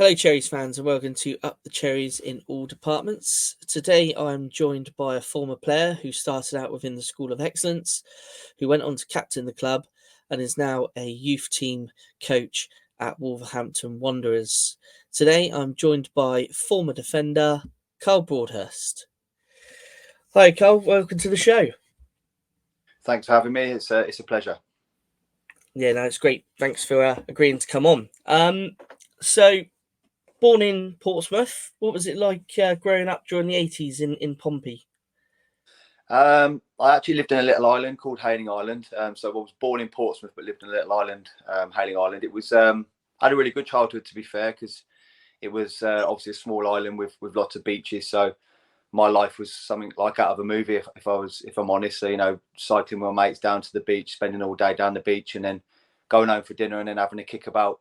Hello, Cherries fans, and welcome to Up the Cherries in all departments. Today, I'm joined by a former player who started out within the School of Excellence, who went on to captain the club, and is now a youth team coach at Wolverhampton Wanderers. Today, I'm joined by former defender KARL Broadhurst. Hi, KARL. Welcome to the show. Thanks for having me. It's a pleasure. Yeah, no, it's great. Thanks for agreeing to come on. So born in Portsmouth, what was it like growing up during the 80s in Pompey? I actually lived in a little island called Hayling Island. So I was born in Portsmouth, but lived in a little island, Hayling Island. It was I had a really good childhood, to be fair, because it was obviously a small island with lots of beaches. So my life was something like out of a movie, if I'm honest. So cycling with my mates down to the beach, spending all day down the beach, and then going home for dinner, and then having a kick about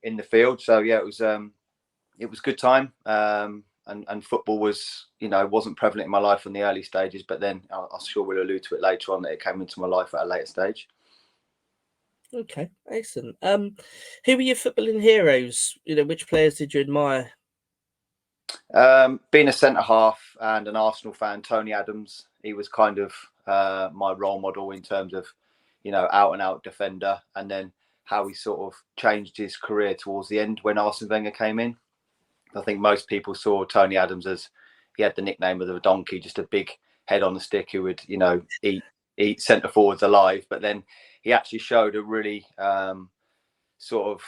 in the field. So yeah, it was a good time. And football wasn't prevalent in my life in the early stages, but then I'm sure we'll allude to it later on that it came into my life at a later stage. Okay, excellent. Who were your footballing heroes? Which players did you admire? Being a centre half and an Arsenal fan, Tony Adams, he was kind of my role model in terms of, out and out defender, and then how he sort of changed his career towards the end when Arsene Wenger came in. I think most people saw Tony Adams as he had the nickname of the donkey, just a big head on a stick who would, eat centre forwards alive. But then he actually showed a really sort of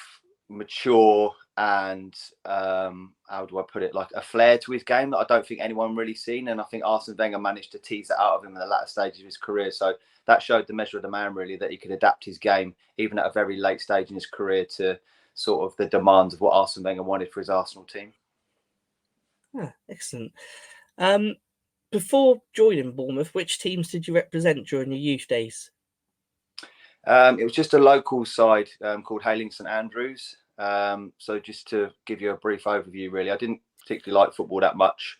mature and how do I put it, like a flair to his game that I don't think anyone really seen. And I think Arsene Wenger managed to tease that out of him in the latter stages of his career. So that showed the measure of the man, really, that he could adapt his game even at a very late stage in his career to sort of the demands of what Arsene Wenger wanted for his Arsenal team. Excellent. Before joining Bournemouth, which teams did you represent during your youth days? It was just a local side called Hayling St Andrews. So just to give you a brief overview, really, I didn't particularly like football that much.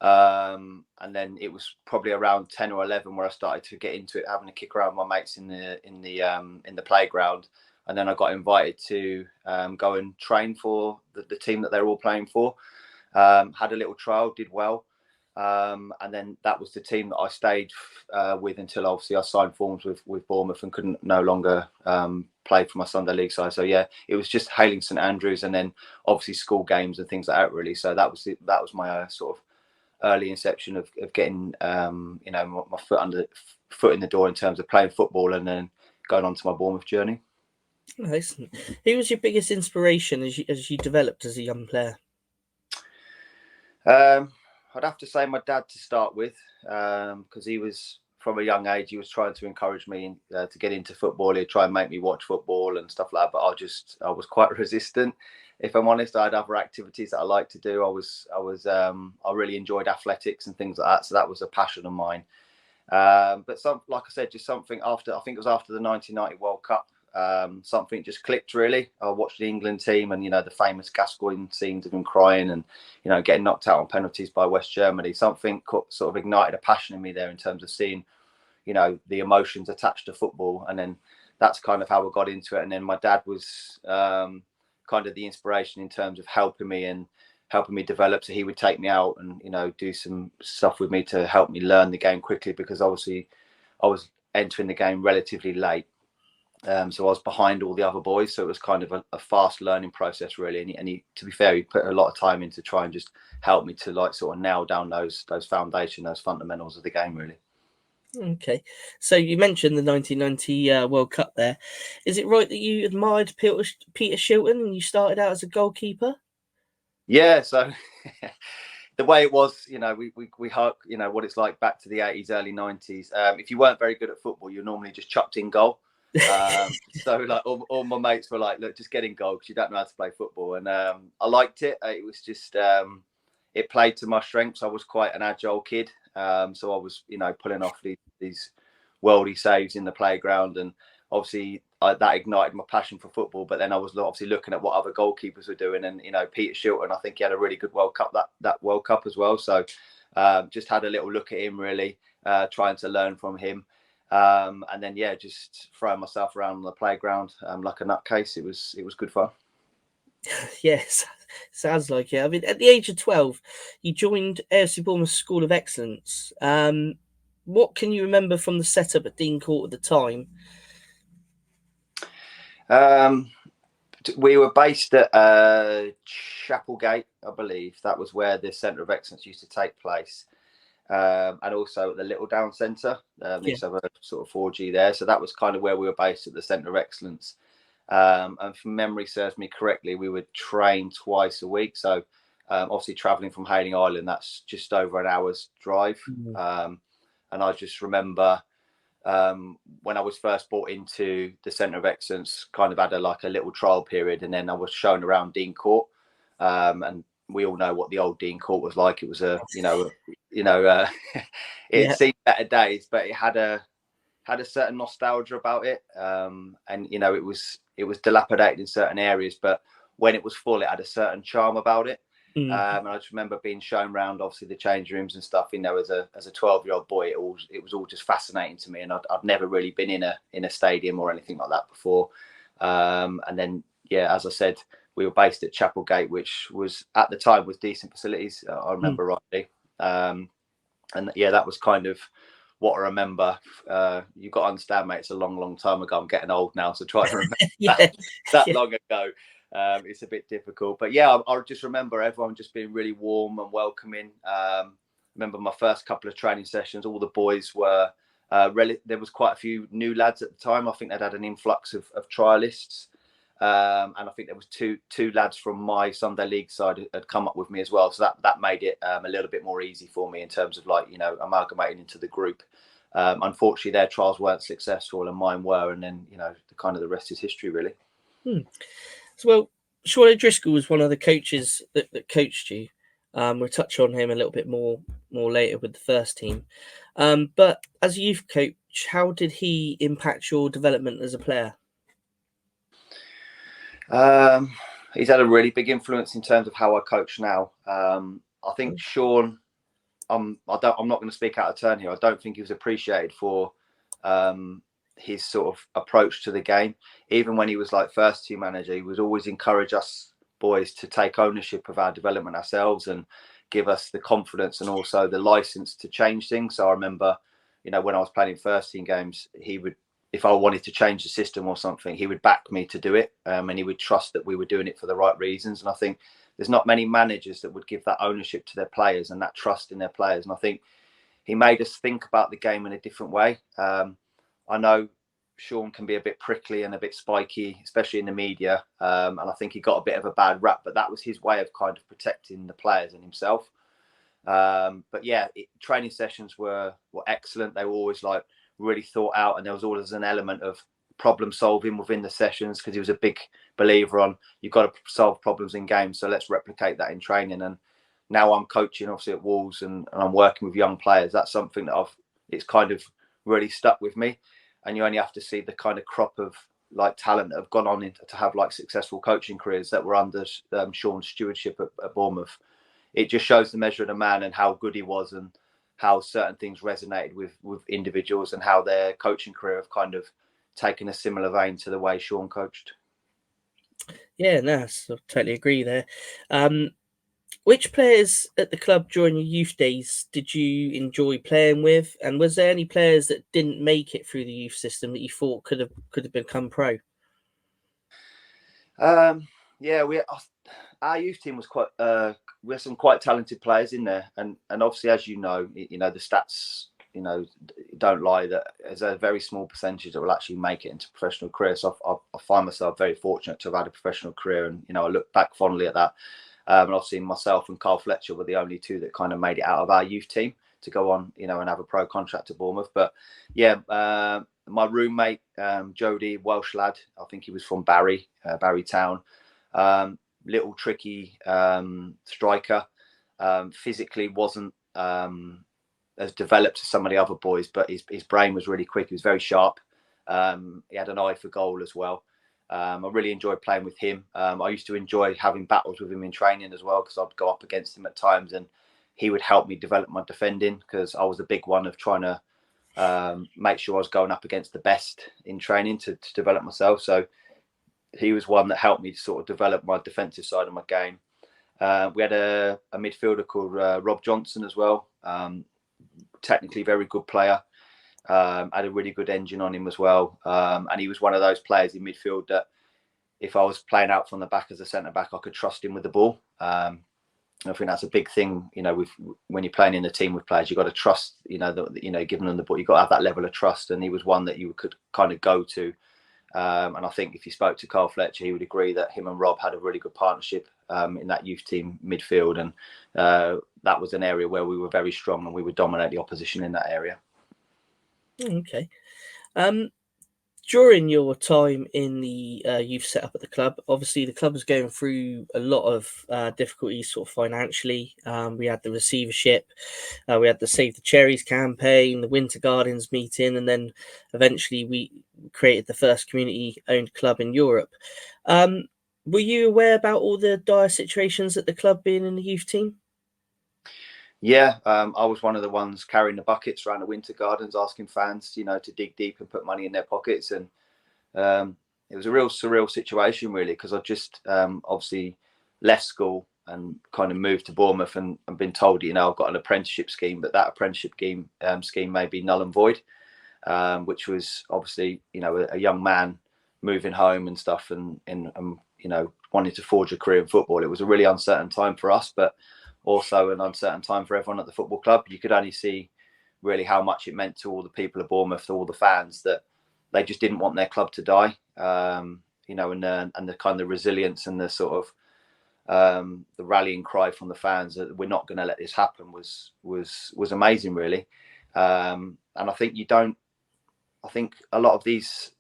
And then it was probably around 10 or 11 where I started to get into it, having a kick around with my mates in the playground. And then I got invited to go and train for the team that they were all playing for. Had a little trial, did well. And then that was the team that I stayed with until obviously I signed forms with Bournemouth and couldn't no longer play for my Sunday League side. So yeah, it was just Hayling St Andrews, and then obviously school games and things like that, really. So that was my sort of early inception of getting my foot in the door in terms of playing football, and then going on to my Bournemouth journey. Oh, excellent. Who was your biggest inspiration as you developed as a young player? I'd have to say my dad to start with, because he was, from a young age, he was trying to encourage me to get into football. He'd try and make me watch football and stuff like that, but I was quite resistant. If I'm honest, I had other activities that I liked to do. I really enjoyed athletics and things like that, so that was a passion of mine. But like I said, just something after, I think it was after the 1990 World Cup. Something just clicked, really. I watched the England team, and the famous Gascoigne scenes of him crying and getting knocked out on penalties by West Germany. Something sort of ignited a passion in me there in terms of seeing the emotions attached to football, and then that's kind of how I got into it. And then my dad was kind of the inspiration in terms of helping me develop. So he would take me out and do some stuff with me to help me learn the game quickly, because obviously I was entering the game relatively late. So I was behind all the other boys, so it was kind of a fast learning process, really. And he, to be fair, he put a lot of time in to try and just help me to sort of nail down those foundation, those fundamentals of the game, really. Okay, so you mentioned the 1990 World Cup there. Is it right that you admired Peter Shilton and you started out as a goalkeeper? Yeah, so the way it was, we hark, what it's like back to the 80s, early 90s. If you weren't very good at football, you're normally just chucked in goal. So like all my mates were like, look, just get in goal because you don't know how to play football. And I liked it. It was just it played to my strengths. I was quite an agile kid, so I was pulling off these worldy saves in the playground, and obviously that ignited my passion for football. But then I was obviously looking at what other goalkeepers were doing, and Peter Shilton, I think he had a really good World Cup that World Cup as well. So just had a little look at him, really, trying to learn from him. And then just throwing myself around on the playground like a nutcase. It was good fun. Yes, sounds like it. I mean, at the age of 12, you joined AFC Bournemouth School of Excellence. What can you remember from the setup at Dean Court at the time? We were based at Chapelgate, I believe. That was where the Centre of Excellence used to take place. And also at the Little Down Centre. They used to have a sort of 4G there. So that was kind of where we were based at the Centre of Excellence. And if memory serves me correctly, we would train twice a week. So obviously travelling from Hayling Island, that's just over an hour's drive. And I just remember when I was first brought into the Centre of Excellence, kind of had a little trial period, and then I was shown around Dean Court, and we all know what the old Dean Court was like. It was it seemed better days, but it had a certain nostalgia about it, and it was dilapidated in certain areas, but when it was full, it had a certain charm about it. And I just remember being shown around, obviously, the change rooms and stuff. As a 12-year-old boy, it was all just fascinating to me, and I'd never really been in a stadium or anything like that before. And then, as I said, we were based at Chapelgate, which was at the time was decent facilities. I remember rightly, and that was kind of what I remember. You've got to understand, mate, it's a long, long time ago. I'm getting old now, so try to remember that long ago. It's a bit difficult, but I just remember everyone just being really warm and welcoming. Remember my first couple of training sessions, all the boys were there was quite a few new lads at the time. I think they'd had an influx of trialists, and I think there was two lads from my Sunday League side had come up with me as well, so that made it a little bit more easy for me in terms of amalgamating into the group. Unfortunately, their trials weren't successful and mine were, and then the rest is history, really. So, well, Sean O'Driscoll was one of the coaches that coached you. We'll touch on him a little bit more later with the first team. But as a youth coach, how did he impact your development as a player? He's had a really big influence in terms of how I coach now. I think Sean, I'm not going to speak out of turn here. I don't think he was appreciated for his sort of approach to the game. Even when he was first team manager, he would always encourage us boys to take ownership of our development ourselves and give us the confidence and also the license to change things. So I remember, when I was playing first team games, he would, if I wanted to change the system or something, he would back me to do it, and he would trust that we were doing it for the right reasons. And I think there's not many managers that would give that ownership to their players and that trust in their players. And I think he made us think about the game in a different way. I know Sean can be a bit prickly and a bit spiky, especially in the media. And I think he got a bit of a bad rap, but that was his way of kind of protecting the players and himself. But training sessions were excellent. They were always really thought out, and there was always an element of problem solving within the sessions, because he was a big believer on you've got to solve problems in games. So let's replicate that in training. And now I'm coaching, obviously, at Wolves, and I'm working with young players. That's something that it's kind of really stuck with me. And you only have to see the kind of crop of talent that have gone on to have successful coaching careers that were under Sean's stewardship at Bournemouth. It just shows the measure of the man and how good he was, and how certain things resonated with individuals, and how their coaching career have kind of taken a similar vein to the way Sean coached. Yeah, no, I totally agree there. Which players at the club during your youth days did you enjoy playing with, and was there any players that didn't make it through the youth system that you thought could have become pro? Our youth team was quite. We had some quite talented players in there, and obviously, as the stats don't lie, that there's a very small percentage that will actually make it into professional career. So I find myself very fortunate to have had a professional career, and I look back fondly at that. And obviously myself and KARL Fletcher were the only two that kind of made it out of our youth team to go on, and have a pro contract at Bournemouth. But my roommate, Jody, Welsh lad, I think he was from Barry Town, little tricky striker, physically wasn't as developed as some of the other boys, but his brain was really quick. He was very sharp. He had an eye for goal as well. I really enjoyed playing with him. I used to enjoy having battles with him in training as well, because I'd go up against him at times, and he would help me develop my defending, because I was a big one of trying to make sure I was going up against the best in training to develop myself. So he was one that helped me to sort of develop my defensive side of my game. We had a midfielder called Rob Johnson as well. Technically very good player. Had a really good engine on him as well. And he was one of those players in midfield that if I was playing out from the back as a centre back, I could trust him with the ball. I think that's a big thing, when you're playing in a team with players, you've got to trust, giving them the ball, you've got to have that level of trust. And he was one that you could kind of go to. And I think if you spoke to KARL Fletcher, he would agree that him and Rob had a really good partnership in that youth team midfield. And that was an area where we were very strong and we would dominate the opposition in that area. Okay. During your time in the youth setup at the club, obviously the club was going through a lot of difficulties sort of financially. We had the receivership, we had the Save the Cherries campaign, the Winter Gardens meeting, and then eventually we created the first community-owned club in Europe. Were you aware about all the dire situations at the club being in the youth team? Yeah, I was one of the ones carrying the buckets around the Winter Gardens, asking fans, to dig deep and put money in their pockets. And it was a real surreal situation, really, because I just obviously left school and kind of moved to Bournemouth and been told, I've got an apprenticeship scheme, but that apprenticeship scheme may be null and void, which was obviously, a young man moving home and stuff and wanting to forge a career in football. It was a really uncertain time for us, but also an uncertain time for everyone at the football club. You could only see really how much it meant to all the people of Bournemouth, to all the fans, that they just didn't want their club to die. And the kind of resilience and the sort of the rallying cry from the fans that we're not going to let this happen was amazing, really. And I think I think a lot of these,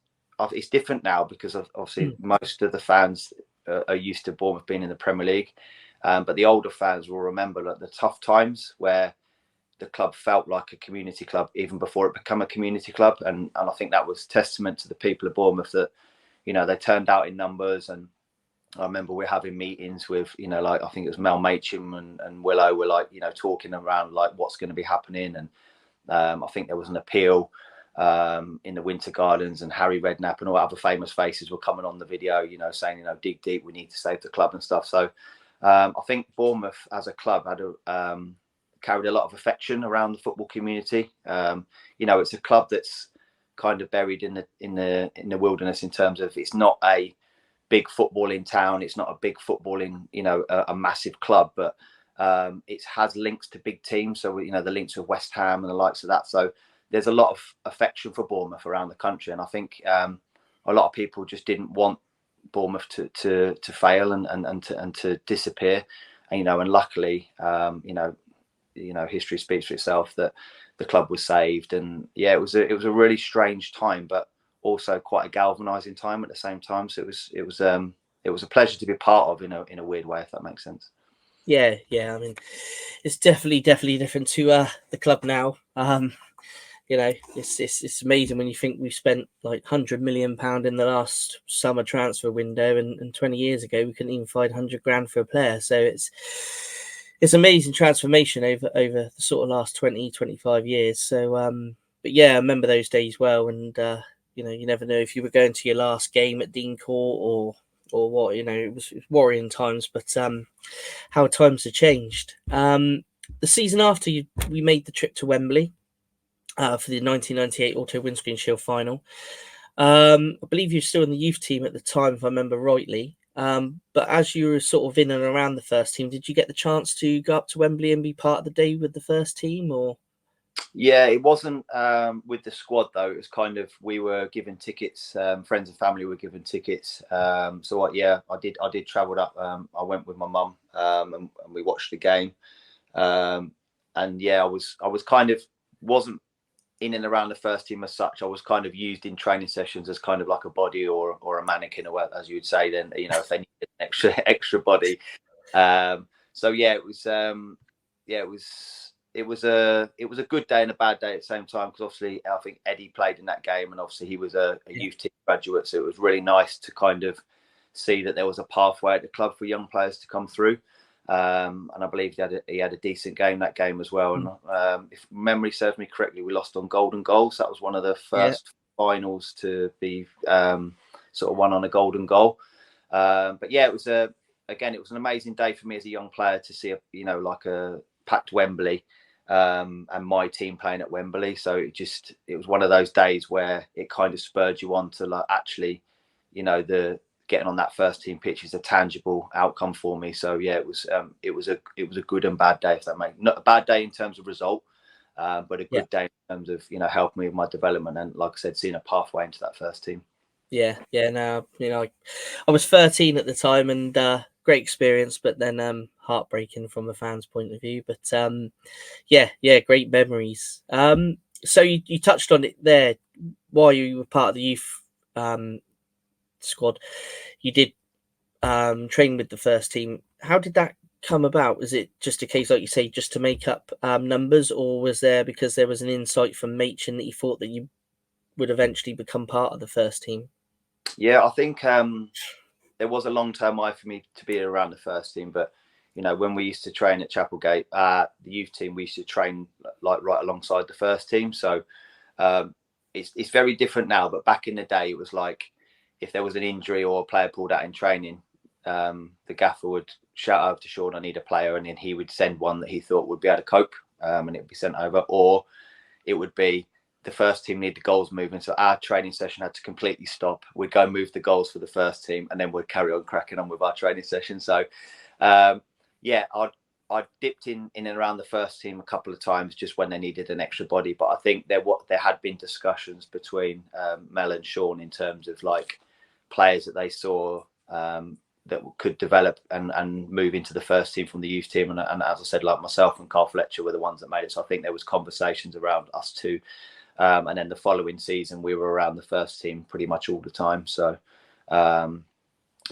it's different now because obviously most of the fans are used to Bournemouth being in the Premier League. But the older fans will remember the tough times where the club felt like a community club even before it became a community club. And I think that was testament to the people of Bournemouth that, they turned out in numbers. And I remember we're having meetings with, I think it was Mel Machem and Willow were talking around what's going to be happening. And I think there was an appeal in the Winter Gardens, and Harry Redknapp and all other famous faces were coming on the video, saying, dig deep, we need to save the club and stuff. So I think Bournemouth as a club had carried a lot of affection around the football community. It's a club that's kind of buried in the wilderness in terms of it's not a big footballing town, it's not a big footballing, a massive club, but it has links to big teams. So the links with West Ham and the likes of that. So there's a lot of affection for Bournemouth around the country, and I think a lot of people just didn't want Bournemouth to fail and to disappear, and luckily history speaks for itself that the club was saved. And yeah, it was a really strange time, but also quite a galvanizing time at the same time. So it was a pleasure to be part of in a weird way, if that makes sense. Yeah. I mean, it's definitely different to the club now. It's amazing when you think we spent like £100 million in the last summer transfer window, and 20 years ago we couldn't even find £100,000 for a player. So it's amazing transformation over the sort of last 20-25 years. So but yeah, I remember those days well, and you never know if you were going to your last game at Dean Court or what. It was worrying times, but how times have changed. The season after we made the trip to Wembley for the 1998 Auto Windscreen Shield final. I believe you're still in the youth team at the time, if I remember rightly. But as you were sort of in and around the first team, did you get the chance to go up to Wembley and be part of the day with the first team, or? Yeah, it wasn't with the squad though. It was kind of, we were given tickets. Friends and family were given tickets. I did travel up. I went with my mum and we watched the game. And yeah, I was kind of wasn't in and around the first team as such. I was kind of used in training sessions as kind of like a body or a mannequin, or as you would say. Then if they needed an extra body. So yeah, it was a good day and a bad day at the same time, because obviously I think Eddie played in that game, and obviously he was a youth team graduate, so it was really nice to kind of see that there was a pathway at the club for young players to come through. And I believe he had a decent game that game as well. And if memory serves me correctly, we lost on golden goals. That was one of the first finals to be sort of won on a golden goal. But yeah, it was an amazing day for me as a young player to see a packed Wembley, and my team playing at Wembley. So it was one of those days where it kind of spurred you on to like, actually, the getting on that first team pitch is a tangible outcome for me. So yeah, it was a good and bad day, if that makes, not a bad day in terms of result, but a good day in terms of helping me with my development, and like I said, seeing a pathway into that first team. Yeah. No, I was 13 at the time, and great experience, but then heartbreaking from a fan's point of view. But great memories. So you touched on it there while you were part of the youth squad. You did train with the first team. How did that come about? Is it just a case, like you say, just to make up numbers, or was there because there was an insight from Machin that you thought that you would eventually become part of the first team? Yeah, I think there was a long-term eye for me to be around the first team, but when we used to train at Chapelgate, the youth team, we used to train like right alongside the first team. So it's very different now, but back in the day, it was like if there was an injury or a player pulled out in training, the gaffer would shout over to Sean, "I need a player," and then he would send one that he thought would be able to cope, and it would be sent over, or it would be the first team needed goals moving, so our training session had to completely stop. We'd go move the goals for the first team, and then we'd carry on cracking on with our training session. So I dipped in and around the first team a couple of times just when they needed an extra body, but I think there had been discussions between Mel and Sean in terms of like players that they saw that could develop and move into the first team from the youth team, and as I said, like myself and KARL Fletcher were the ones that made it. So I think there was conversations around us two. And then the following season, we were around the first team pretty much all the time. So I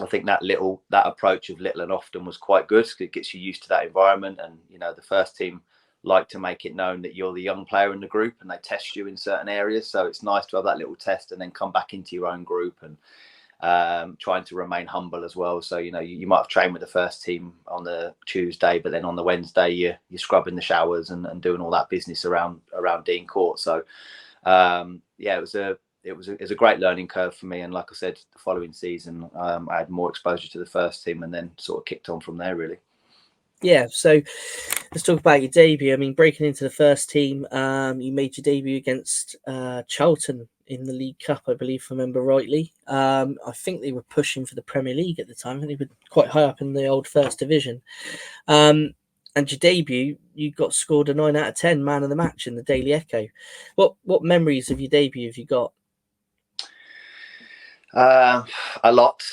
think that approach of little and often was quite good. It gets you used to that environment. And, the first team like to make it known that you're the young player in the group, and they test you in certain areas. So it's nice to have that little test and then come back into your own group, and trying to remain humble as well. So, you might have trained with the first team on the Tuesday, but then on the Wednesday, you're scrubbing the showers and doing all that business around Dean Court. So, it was a great learning curve for me. And like I said, the following season, I had more exposure to the first team, and then sort of kicked on from there, really. Yeah, so let's talk about your debut. I mean, breaking into the first team, you made your debut against Charlton in the League Cup, I believe, if I remember rightly. I think they were pushing for the Premier League at the time. I think they were quite high up in the old First Division. And your debut, you got scored a 9 out of 10 man of the match in the Daily Echo. What memories of your debut have you got? A lot.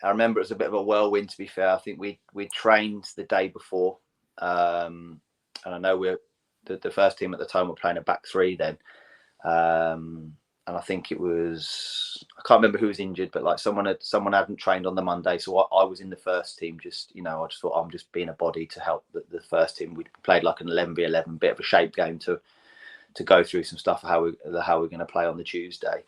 I remember it was a bit of a whirlwind, to be fair. I think we trained the day before. And I know the first team at the time were playing a back three then. And I think it was, I can't remember who was injured, but like someone hadn't trained on the Monday. So I was in the first team, I just thought I'm just being a body to help the first team. We played like an 11v11, bit of a shape game to go through some stuff, how we're going to play on the Tuesday.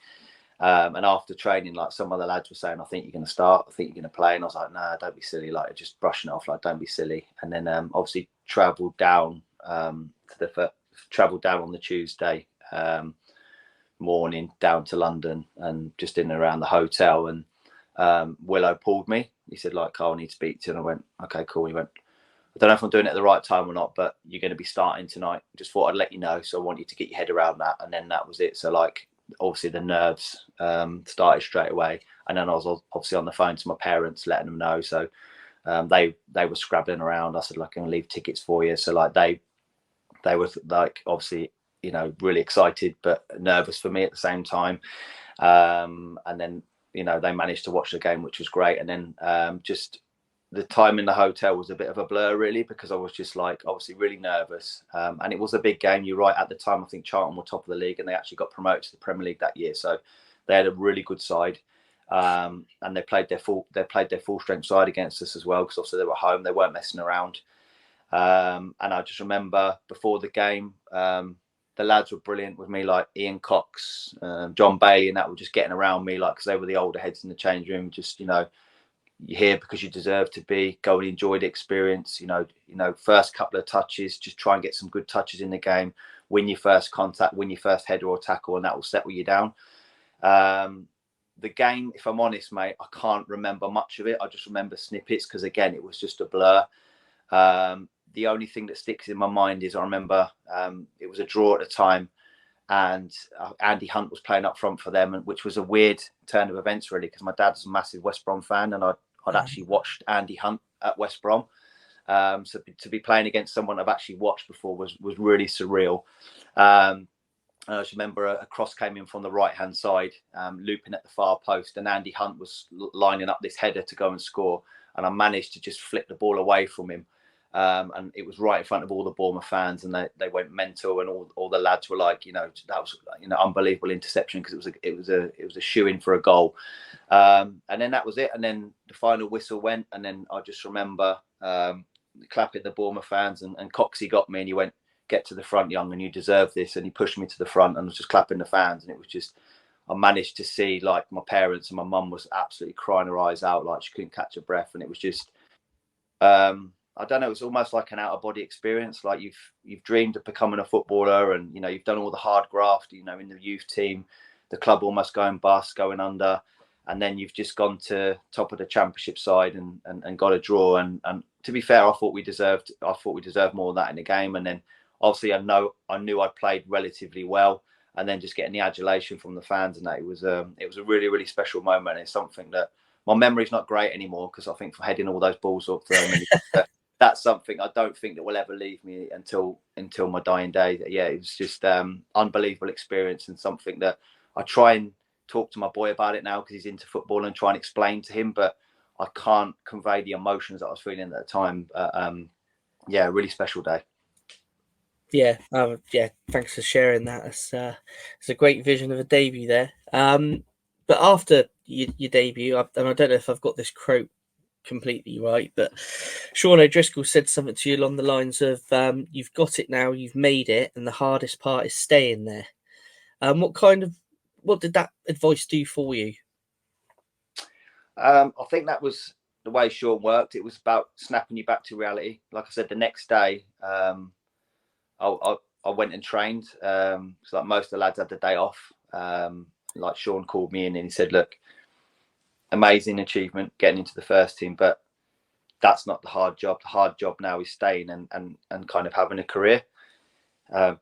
And after training, like some of the lads were saying, "I think you're going to start. I think you're going to play." And I was like, "Nah, don't be silly." Like just brushing it off, like don't be silly. And then obviously travelled down on the Tuesday morning down to London, and just in and around the hotel. And Willow pulled me. He said, "Like, Carl, I need to speak to you." And I went, "Okay, cool." He went, "I don't know if I'm doing it at the right time or not, but you're going to be starting tonight. Just thought I'd let you know. So I want you to get your head around that." And then that was it. So like, obviously the nerves started straight away, and then I was obviously on the phone to my parents letting them know. So they were scrabbling around. I said, like, "I'm gonna leave tickets for you." So like they were like obviously really excited but nervous for me at the same time. And then they managed to watch the game, which was great. And then just the time in the hotel was a bit of a blur, really, because I was just like obviously really nervous. And it was a big game. You're right. At the time, I think Charlton were top of the league, and they actually got promoted to the Premier League that year. So they had a really good side, and they played their full strength side against us as well, because obviously they were home. They weren't messing around. And I just remember before the game, the lads were brilliant with me, like Ian Cox, John Bailey, and that were just getting around me, like, because they were the older heads in the change room. Just you're here because you deserve to be. Go and enjoy the experience. First couple of touches, just try and get some good touches in the game. Win your first contact, win your first header or tackle, and that will settle you down. the game, if I'm honest, mate, I can't remember much of it. I just remember snippets because, again, it was just a blur. The only thing that sticks in my mind is I remember it was a draw at the time, and Andy Hunt was playing up front for them, which was a weird turn of events, really, because my dad's a massive West Brom fan, and I'd actually watched Andy Hunt at West Brom. So to be playing against someone I've actually watched before was really surreal. I just remember a cross came in from the right-hand side, looping at the far post, and Andy Hunt was lining up this header to go and score, and I managed to just flick the ball away from him. And it was right in front of all the Bournemouth fans, and they went mental, and all the lads were like, that was unbelievable interception, because it was a shoe-in for a goal. And then that was it, and then the final whistle went, and then I just remember clapping the Bournemouth fans, and Coxie got me, and he went, "Get to the front, young, and you deserve this." And he pushed me to the front, and was just clapping the fans. And it was just, I managed to see, like, my parents, and my mum was absolutely crying her eyes out, like she couldn't catch her breath. And it was just, I don't know, it was almost like an out of body experience. Like you've dreamed of becoming a footballer, and you've done all the hard graft, in the youth team, the club almost going bust, going under, and then you've just gone to top of the championship side and got a draw. And to be fair, I thought we deserved more than that in the game. And then obviously I knew I played relatively well, and then just getting the adulation from the fans, and that it was a really, really special moment. It's something that my memory's not great anymore, because I think from heading all those balls up there, that's something I don't think that will ever leave me until my dying day. Yeah, it was just unbelievable experience, and something that I try and talk to my boy about it now, because he's into football, and try and explain to him, but I can't convey the emotions that I was feeling at the time. Yeah, really special day. Yeah, thanks for sharing that. It's a great vision of a debut there. But after your debut, and I don't know if I've got this quote completely right, but Sean O'Driscoll said something to you along the lines of, "You've got it now, you've made it, and the hardest part is staying there." What did that advice do for you? I think that was the way Sean worked. It was about snapping you back to reality. Like I said, the next day, I went and trained. So like most of the lads had the day off. Like Sean called me in, and he said, "Look, amazing achievement getting into the first team, but that's not the hard job. The hard job now is staying and kind of having a career." And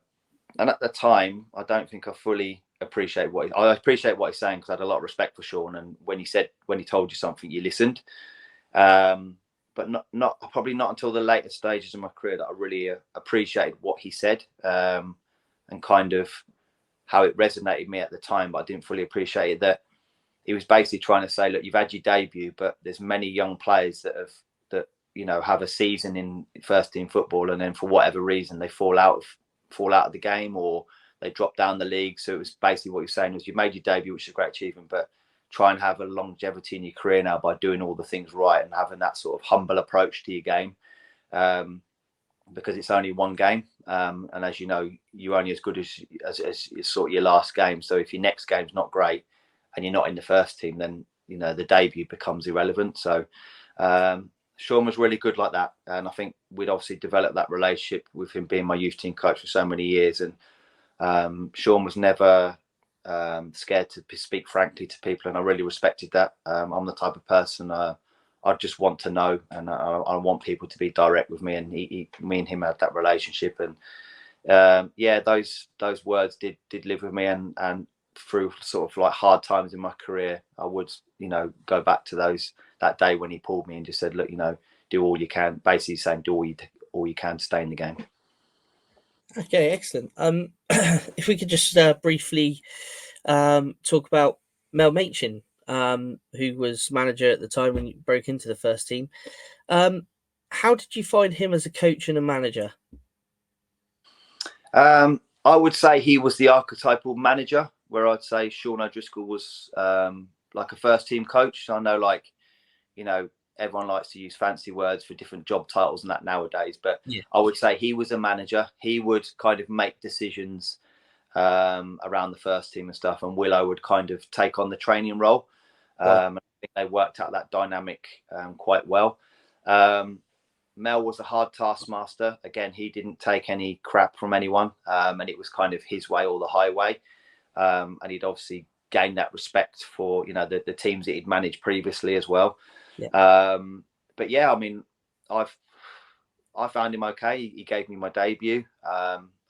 at the time, I don't think I fully appreciate I appreciate what he's saying, because I had a lot of respect for Sean. And when he told you something, you listened. But probably not until the later stages of my career that I really appreciated what he said, and kind of how it resonated with me at the time. But I didn't fully appreciate it, that he was basically trying to say, "Look, you've had your debut, but there's many young players that have a season in first team football, and then for whatever reason they fall out of the game, or they drop down the league." So it was basically what you're saying was, you made your debut, which is a great achievement, but try and have a longevity in your career now by doing all the things right, and having that sort of humble approach to your game, because it's only one game, and as you know, you're only as good as sort of your last game. So if your next game's not great and you're not in the first team, then the debut becomes irrelevant. So Sean was really good like that, and I think we'd obviously developed that relationship with him being my youth team coach for so many years. And Sean was never scared to speak frankly to people, and I really respected that. I'm the type of person I just want to know, and I want people to be direct with me, and me and him had that relationship. And those words did live with me, and through sort of like hard times in my career, I would go back to that day when he pulled me and just said, "Look, do all you can," basically saying, "Do all you can to stay in the game." Okay, excellent. If we could just briefly talk about Mel Machin, who was manager at the time when you broke into the first team. How did you find him as a coach and a manager? I would say he was the archetypal manager, where I'd say Sean O'Driscoll was like a first team coach. I know, everyone likes to use fancy words for different job titles and that nowadays, but yeah. I would say he was a manager. He would kind of make decisions around the first team and stuff, and Willow would kind of take on the training role. I think they worked out that dynamic quite well. Mel was a hard taskmaster. Again, he didn't take any crap from anyone, and it was kind of his way or the highway. And he'd obviously gained that respect for, you know, the teams that he'd managed previously as well. Yeah. But yeah, I mean, I found him okay. He gave me my debut,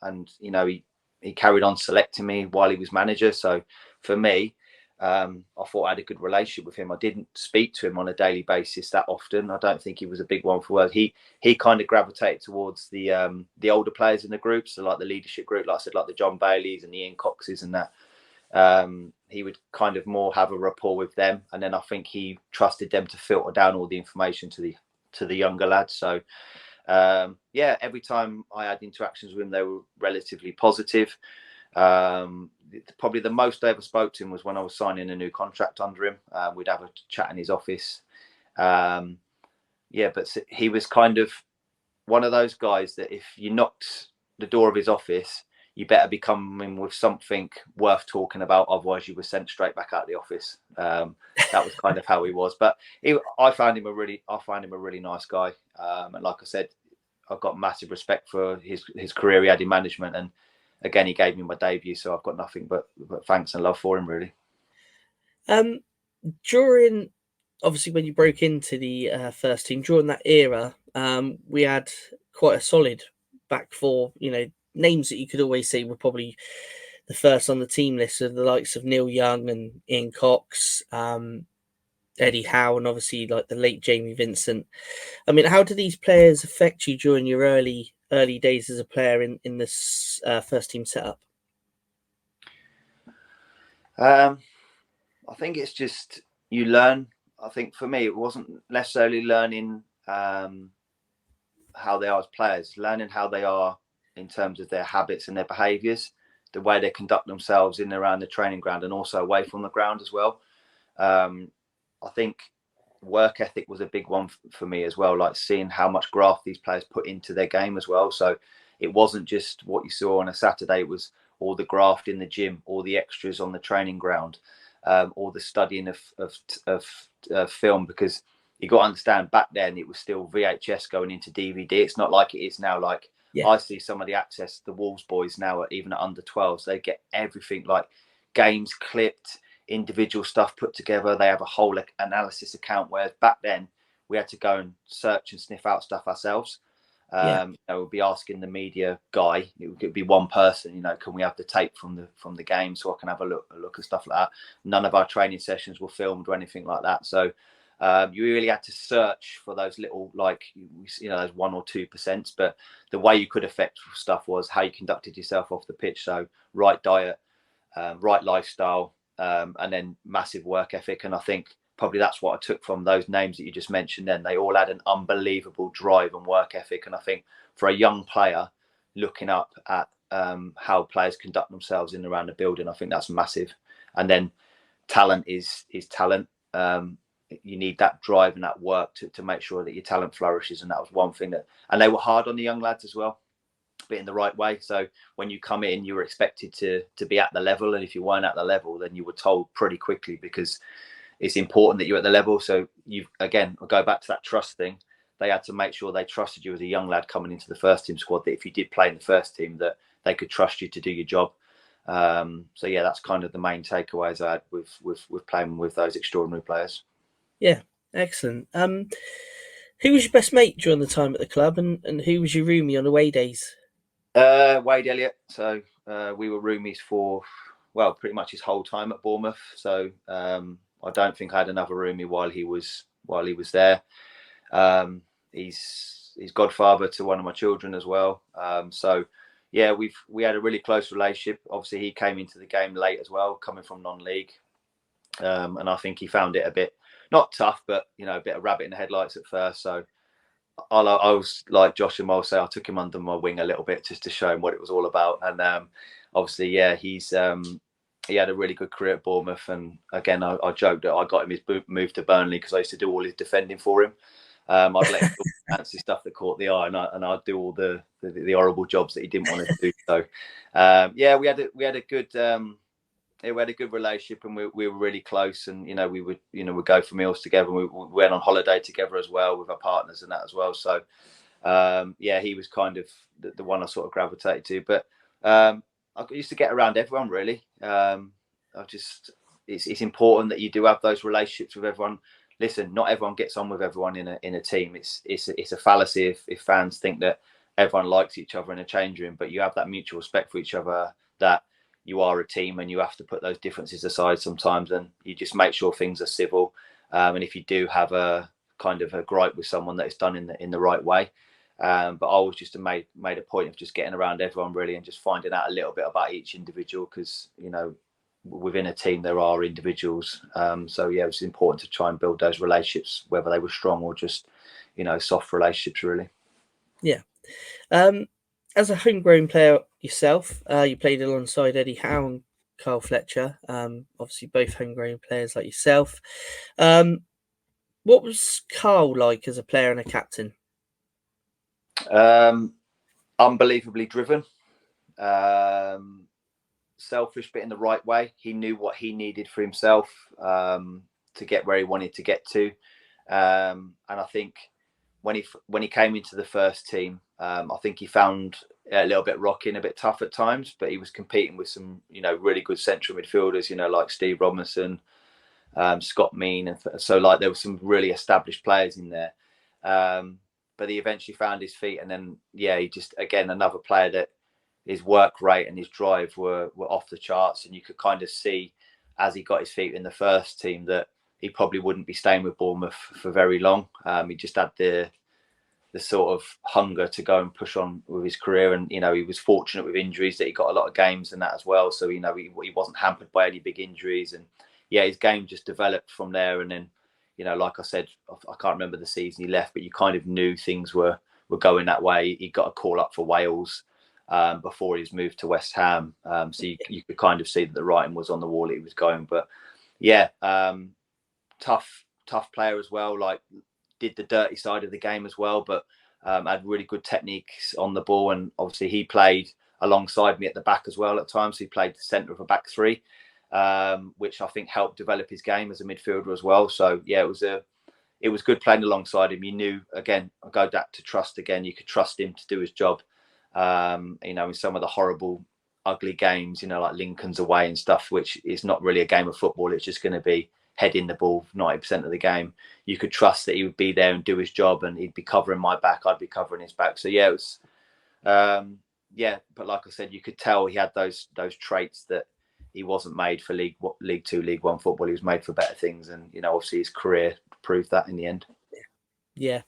and you know, he carried on selecting me while he was manager. So for me, I thought I had a good relationship with him. I didn't speak to him on a daily basis that often. I don't think he was a big one for words. He kind of gravitated towards the older players in the group, so like the leadership group, like I said, like the John Baileys and the Ian Coxes and that. He would kind of more have a rapport with them, and then I think he trusted them to filter down all the information to the younger lads. So yeah, every time I had interactions with him, they were relatively positive. Probably the most I ever spoke to him was when I was signing a new contract under him. We'd have a chat in his office. Yeah, but he was kind of one of those guys that if you knocked the door of his office, you better be coming with something worth talking about. Otherwise, you were sent straight back out of the office. That was kind of how he was. But I find him a really nice guy. And like I said, I've got massive respect for his career he had in management. And again, he gave me my debut, so I've got nothing but thanks and love for him, really. During, obviously, when you broke into the first team, during that era, we had quite a solid back four. You know, names that you could always say were probably the first on the team list are the likes of Neil Young and Ian Cox, Eddie Howe, and obviously like the late Jamie Vincent. I mean, how do these players affect you during your early days as a player in this first team setup? I think it's just you learn. I think for me, it wasn't necessarily learning how they are as players, learning how they are in terms of their habits and their behaviours, the way they conduct themselves in and around the training ground and also away from the ground as well. I think work ethic was a big one for me as well, like seeing how much graft these players put into their game as well. So it wasn't just what you saw on a Saturday, it was all the graft in the gym, all the extras on the training ground, all the studying of film, because you got to understand back then it was still VHS going into DVD. It's not like it is now. Like I see some of the access the Wolves boys now, even at under 12s, they get everything, like games clipped, individual stuff put together. They have a whole analysis account, whereas back then we had to go and search and sniff out stuff ourselves. You know, we'd be asking the media guy, it could be one person, you know, can we have the tape from the game so I can have a look at stuff like that. None of our training sessions were filmed or anything like that. So you really had to search for those little, like, you know, those 1 or 2%. But the way you could affect stuff was how you conducted yourself off the pitch. So right diet, right lifestyle, and then massive work ethic. And I think probably that's what I took from those names that you just mentioned then. They all had an unbelievable drive and work ethic. And I think for a young player looking up at how players conduct themselves in and around the building, I think that's massive. And then talent is talent. You need that drive and that work to make sure that your talent flourishes. And that was one thing and they were hard on the young lads as well, but in the right way. So when you come in, you were expected to be at the level. And if you weren't at the level, then you were told pretty quickly, because it's important that you're at the level. So again, I'll go back to that trust thing. They had to make sure they trusted you as a young lad coming into the first team squad, that if you did play in the first team, that they could trust you to do your job. So yeah, that's kind of the main takeaways I had with playing with those extraordinary players. Yeah, excellent. Who was your best mate during the time at the club, and who was your roomie on away days? Wade Elliott. So we were roomies for, well, pretty much his whole time at Bournemouth. So I don't think I had another roomie while he was there. He's godfather to one of my children as well. So yeah, we had a really close relationship. Obviously, he came into the game late as well, coming from non-league, and I think he found it a bit not tough, but you know, a bit of rabbit in the headlights at first. So I was like Josh and Miles say, I took him under my wing a little bit just to show him what it was all about. And obviously, yeah, he had a really good career at Bournemouth. And again, I joked that I got him his move to Burnley because I used to do all his defending for him. I'd let him do fancy stuff that caught the eye, and I'd do all the horrible jobs that he didn't want to do. So yeah, we had a good relationship, and we were really close. And you know, we'd go for meals together. And we went on holiday together as well with our partners and that as well. So yeah, he was kind of the one I sort of gravitated to. But I used to get around everyone really. it's important that you do have those relationships with everyone. Listen, not everyone gets on with everyone in a team. It's a fallacy if fans think that everyone likes each other in a change room, but you have that mutual respect for each other, that you are a team, and you have to put those differences aside sometimes, and you just make sure things are civil. And if you do have a kind of a gripe with someone, that it's done in the right way. But I always just made a point of just getting around everyone really, and just finding out a little bit about each individual, because within a team there are individuals. So yeah, it was important to try and build those relationships, whether they were strong or just soft relationships really. Yeah. As a homegrown player yourself, you played alongside Eddie Howe and KARL Fletcher. Obviously both homegrown players like yourself. What was KARL like as a player and a captain? Unbelievably driven, selfish, but in the right way. He knew what he needed for himself to get where he wanted to get to, and I think when he came into the first team, I think he found a little bit rocky and a bit tough at times, but he was competing with some really good central midfielders, like Steve Robinson, Scott Mean, and so there were some really established players in there. But he eventually found his feet, and then he just, again, another player that his work rate and his drive were off the charts, and you could kind of see as he got his feet in the first team that he probably wouldn't be staying with Bournemouth for very long. He just had the sort of hunger to go and push on with his career, and he was fortunate with injuries that he got a lot of games and that as well. So he wasn't hampered by any big injuries, and his game just developed from there. And then like I said, I can't remember the season he left, but you kind of knew things were going that way. He got a call up for Wales before he was moved to West Ham, so you could kind of see that the writing was on the wall that he was going. But tough player as well, did the dirty side of the game as well, but had really good techniques on the ball. And obviously he played alongside me at the back as well at times. He played the centre of a back three, which I think helped develop his game as a midfielder as well. So it was good playing alongside him. You knew, again, I go back to trust again, you could trust him to do his job. In some of the horrible, ugly games, like Lincoln's away and stuff, which is not really a game of football. It's just going to be heading the ball 90% of the game. You could trust that he would be there and do his job, and he'd be covering my back, I'd be covering his back. So it was, but like I said, you could tell he had those traits that he wasn't made for League Two, League One football. He was made for better things, and obviously his career proved that in the end. Yeah,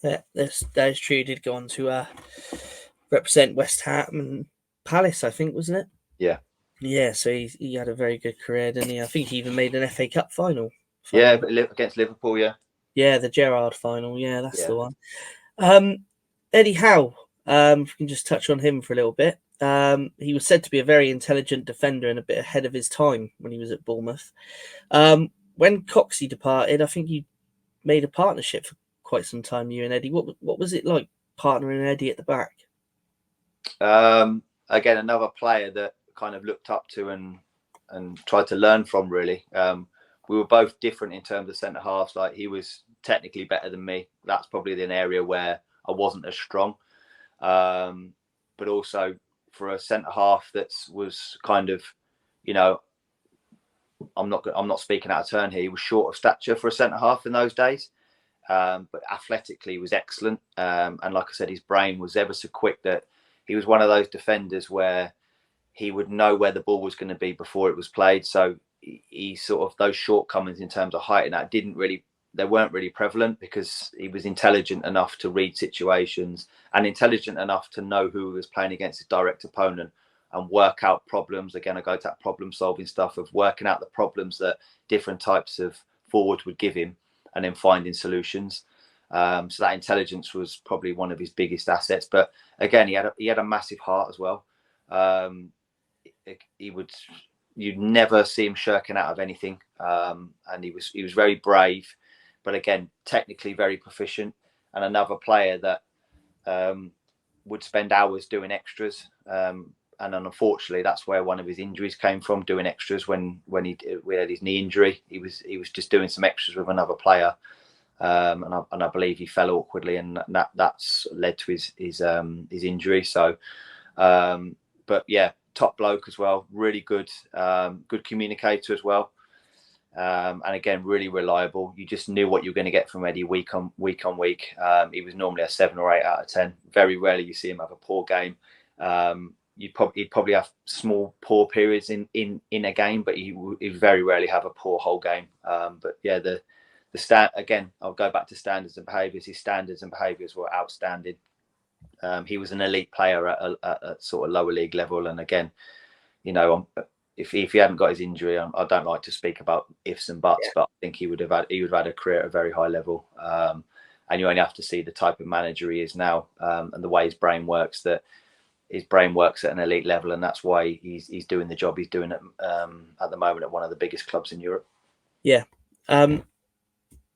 that is true. He did go on to represent West Ham and Palace, I think, wasn't it? Yeah. Yeah, so he had a very good career, didn't he? I think he even made an FA Cup final. Yeah, but against Liverpool, yeah. Yeah, the Gerrard final. Yeah, that's the one. Eddie Howe, if we can just touch on him for a little bit. He was said to be a very intelligent defender and a bit ahead of his time when he was at Bournemouth. When Coxey departed, I think you made a partnership for quite some time, you and Eddie. What was it like partnering Eddie at the back? Again, another player that kind of looked up to and tried to learn from, really. We were both different in terms of centre halves. Like, he was technically better than me. That's probably an area where I wasn't as strong. But also for a centre half that was kind of, I'm not speaking out of turn here. He was short of stature for a centre half in those days, but athletically he was excellent. And like I said, his brain was ever so quick that he was one of those defenders where he would know where the ball was going to be before it was played. So he sort of, those shortcomings in terms of height and that they weren't really prevalent, because he was intelligent enough to read situations and intelligent enough to know who he was playing against, his direct opponent, and work out problems. Again, I go to that problem solving stuff of working out the problems that different types of forwards would give him and then finding solutions. So that intelligence was probably one of his biggest assets. But again, he had a massive heart as well. You'd never see him shirking out of anything, and he was very brave, but again, technically very proficient, and another player that would spend hours doing extras. And unfortunately, that's where one of his injuries came from, doing extras when he had his knee injury. He was just doing some extras with another player, and I believe he fell awkwardly, and that's led to his injury. So, but yeah, top bloke as well, really good, good communicator as well. And again, really reliable. You just knew what you were going to get from Eddie week on week. He was normally a 7 or 8 out of 10. Very rarely you see him have a poor game. He'd probably have small poor periods in a game, but he'd very rarely have a poor whole game. But yeah, the again, I'll go back to standards and behaviours. His standards and behaviours were outstanding. He was an elite player at a sort of lower league level, and again, you know, if he hadn't got his injury, I don't like to speak about ifs and buts, but I think he would have had a career at a very high level. And you only have to see the type of manager he is now, and the way his brain works. That his brain works at an elite level, and that's why he's doing the job he's doing at the moment at one of the biggest clubs in Europe. Yeah.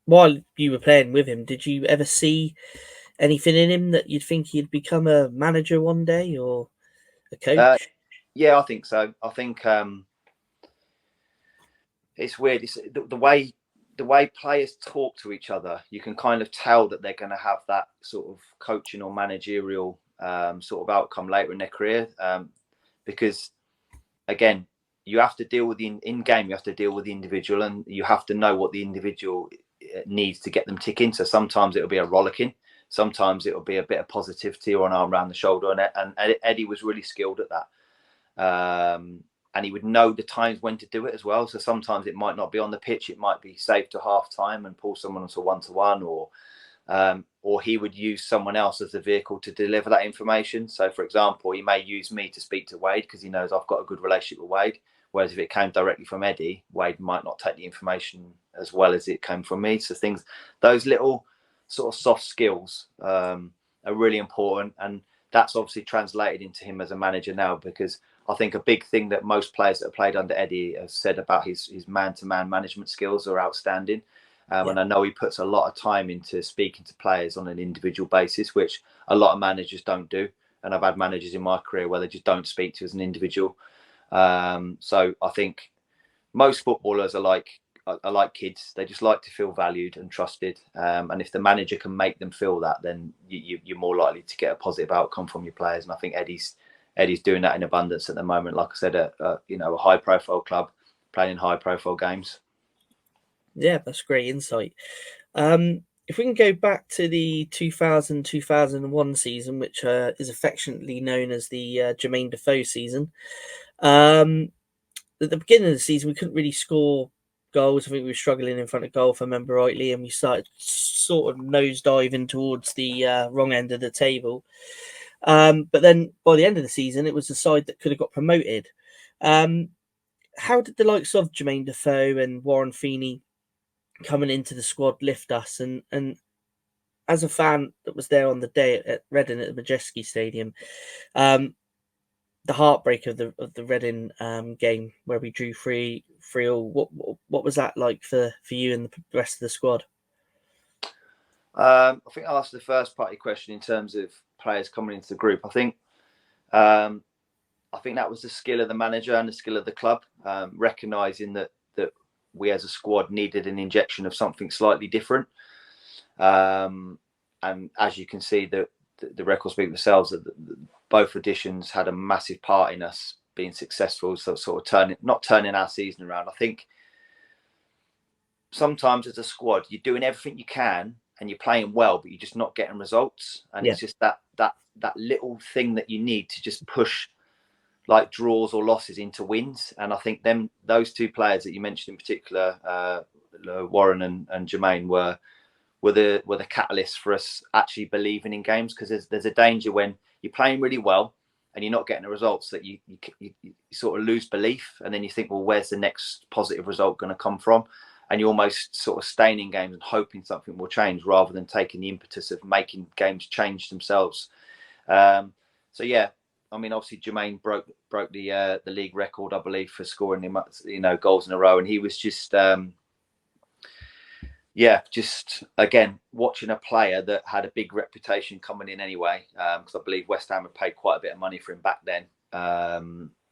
While you were playing with him, did you ever see anything in him that you'd think he'd become a manager one day or a coach? Yeah, I think so. I think it's weird. It's the way players talk to each other. You can kind of tell that they're going to have that sort of coaching or managerial sort of outcome later in their career, because again, you have to deal with in game. You have to deal with the individual, and you have to know what the individual needs to get them ticking. So sometimes it'll be a rollicking. Sometimes it'll be a bit of positivity or an arm around the shoulder. And Eddie was really skilled at that. And he would know the times when to do it as well. So sometimes it might not be on the pitch. It might be safe to half time and pull someone onto 1-to-1, or he would use someone else as the vehicle to deliver that information. So, for example, he may use me to speak to Wade because he knows I've got a good relationship with Wade. Whereas if it came directly from Eddie, Wade might not take the information as well as it came from me. So those little sort of soft skills are really important. And that's obviously translated into him as a manager now, because I think a big thing that most players that have played under Eddie have said about his man-to-man management skills are outstanding. And I know he puts a lot of time into speaking to players on an individual basis, which a lot of managers don't do. And I've had managers in my career where they just don't speak to as an individual. So I think most footballers are like kids. They just like to feel valued and trusted. And if the manager can make them feel that, then you're more likely to get a positive outcome from your players. And I think Eddie's doing that in abundance at the moment. Like I said, a high-profile club playing in high-profile games. Yeah, that's great insight. If we can go back to the 2000-2001 season, which is affectionately known as the Jermaine Defoe season, at the beginning of the season, we couldn't really score goals. I think we were struggling in front of goal, if I remember rightly, and we started sort of nosediving towards the wrong end of the table. But then by the end of the season, it was the side that could have got promoted. How did the likes of Jermaine Defoe and Warren Feeney coming into the squad lift us? And as a fan that was there on the day at Reading at the Majeski Stadium, the heartbreak of the Reading game where we drew 3-3, what was that like for you and the rest of the squad? I think I'll answer the first part of your question in terms of players coming into the group. I think that was the skill of the manager and the skill of the club, recognising that we as a squad needed an injection of something slightly different. And as you can see, the records speak themselves, that both additions had a massive part in us being successful. So sort of not turning our season around. I think sometimes as a squad, you're doing everything you can and you're playing well, but you're just not getting results. And it's just that little thing that you need to just push like draws or losses into wins. And I think those two players that you mentioned in particular, Warren and Jermaine, were the catalyst for us actually believing in games, because there's a danger when you're playing really well and you're not getting the results that you sort of lose belief, and then you think, well, where's the next positive result going to come from? And you're almost sort of staying in games and hoping something will change rather than taking the impetus of making games change themselves. So yeah, I mean, obviously Jermaine broke the league record, I believe, for scoring goals in a row, and he was just again watching a player that had a big reputation coming in anyway, because I believe West Ham had paid quite a bit of money for him back then,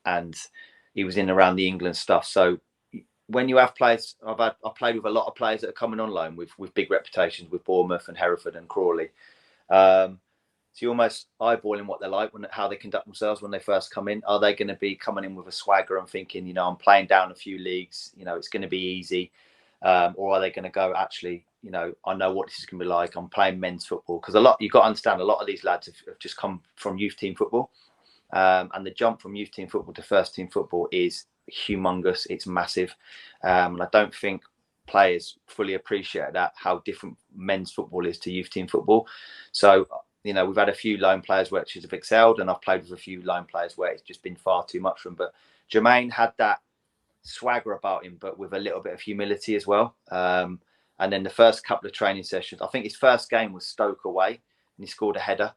and he was in around the England stuff. So when you have players, I played with a lot of players that are coming on loan with big reputations with Bournemouth and Hereford and Crawley. So you're almost eyeballing what they're like, how they conduct themselves when they first come in. Are they going to be coming in with a swagger and thinking, I'm playing down a few leagues, it's going to be easy, or are they going to go, actually, I know what this is going to be like. I'm playing men's football, because you've got to understand, a lot of these lads have just come from youth team football, and the jump from youth team football to first team football is humongous. It's massive, and I don't think players fully appreciate that, how different men's football is to youth team football. So we've had a few loan players which have excelled, and I've played with a few loan players where it's just been far too much for them. But Jermaine had that swagger about him, but with a little bit of humility as well. And then the first couple of training sessions, I think his first game was Stoke away, and he scored a header.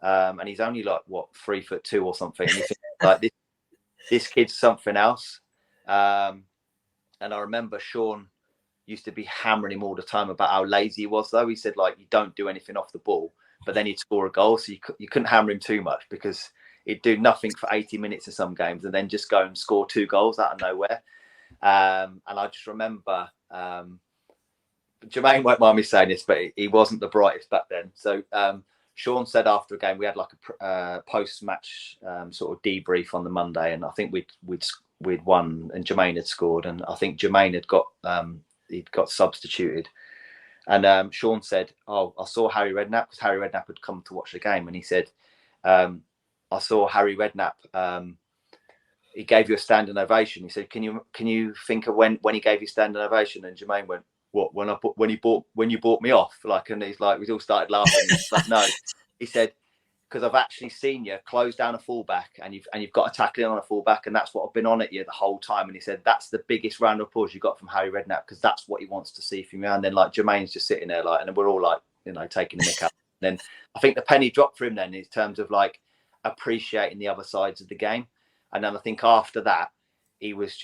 And he's only 3'2" or something. And you think, like, this kid's something else. And I remember Sean used to be hammering him all the time about how lazy he was, though. He said, you don't do anything off the ball, but then he'd score a goal. So you couldn't hammer him too much, because he'd do nothing for 80 minutes in some games and then just go and score 2 goals out of nowhere. And I just remember, Jermaine won't mind me saying this, but he wasn't the brightest back then. So Sean said after a game, we had a post-match sort of debrief on the Monday, and I think we'd won, and Jermaine had scored, and I think Jermaine had got substituted. And Sean said, I saw Harry Redknapp, because Harry Redknapp had come to watch the game, and he said, I saw Harry Redknapp. He gave you a standing ovation. He said, can you think of when he gave you standing ovation? And Jermaine went, what, when you bought me off? And he's like, we all started laughing. But no, he said, because I've actually seen you close down a fullback, and you've got to tackle in on a fullback, and that's what I've been on at you the whole time. And he said, that's the biggest round of applause you got from Harry Redknapp, because that's what he wants to see from you. And then Jermaine's just sitting there and we're all taking the mick out. And then I think the penny dropped for him then, in terms of appreciating the other sides of the game. And then I think after that, he was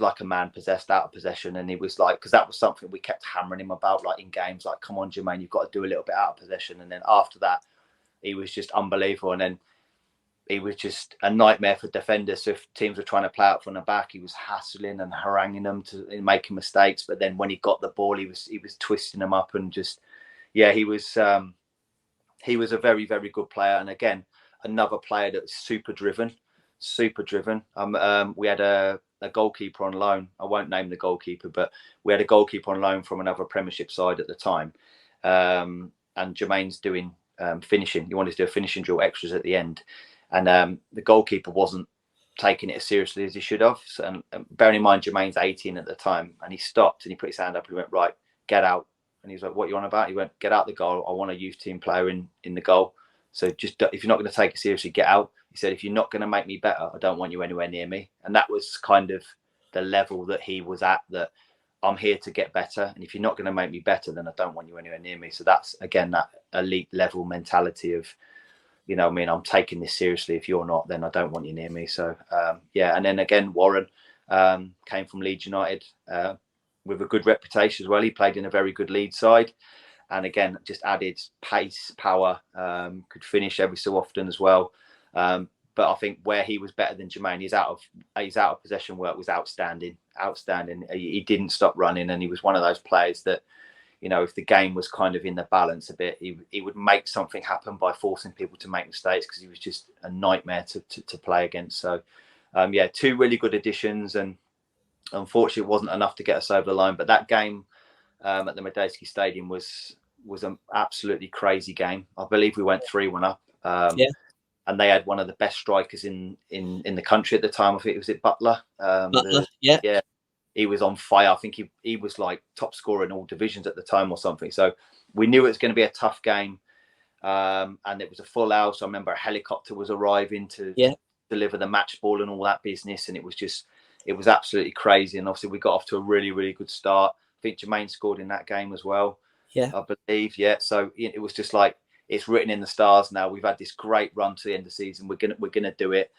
like a man possessed, out of possession. And he was because that was something we kept hammering him about, in games, come on, Jermaine, you've got to do a little bit out of possession. And then after that, he was just unbelievable. And then he was just a nightmare for defenders. So if teams were trying to play out from the back, he was hassling and haranguing them to making mistakes. But then when he got the ball, he was twisting them up, and just, he was a very, very good player. And again, another player that was super driven. We had a goalkeeper on loan. I won't name the goalkeeper, but we had a goalkeeper on loan from another Premiership side at the time. And Jermaine's doing finishing. He wanted to do a finishing drill, extras at the end. And the goalkeeper wasn't taking it as seriously as he should have. So, and bearing in mind, Jermaine's 18 at the time, and he stopped and he put his hand up and he went, right, get out. And he was like, what are you on about? He went, get out the goal. I want a youth team player in the goal. So just, if you're not going to take it seriously, get out. He said, if you're not going to make me better, I don't want you anywhere near me. And that was kind of the level that he was at, that I'm here to get better. And if you're not going to make me better, then I don't want you anywhere near me. So that's, again, that elite level mentality of, I'm taking this seriously. If you're not, then I don't want you near me. So, And then again, Warren came from Leeds United with a good reputation as well. He played in a very good Leeds side. And again, just added pace, power, could finish every so often as well. But I think where he was better than Jermaine, his out of possession work was outstanding. He didn't stop running, and he was one of those players that, if the game was kind of in the balance a bit, he would make something happen by forcing people to make mistakes, because he was just a nightmare to play against. So, 2 really good additions, and unfortunately it wasn't enough to get us over the line. But that game at the Medeski Stadium was an absolutely crazy game. I believe we went 3-1 up. And they had one of the best strikers in the country at the time. I think it was Butler. Butler, he was on fire. I think he was top scorer in all divisions at the time or something. So we knew it was going to be a tough game, and it was a full house. I remember a helicopter was arriving to deliver the match ball and all that business, and it was absolutely crazy. And obviously we got off to a really, really good start. I think Jermaine scored in that game as well. I believe. So it was just it's written in the stars now. We've had this great run to the end of the season. We're gonna do it.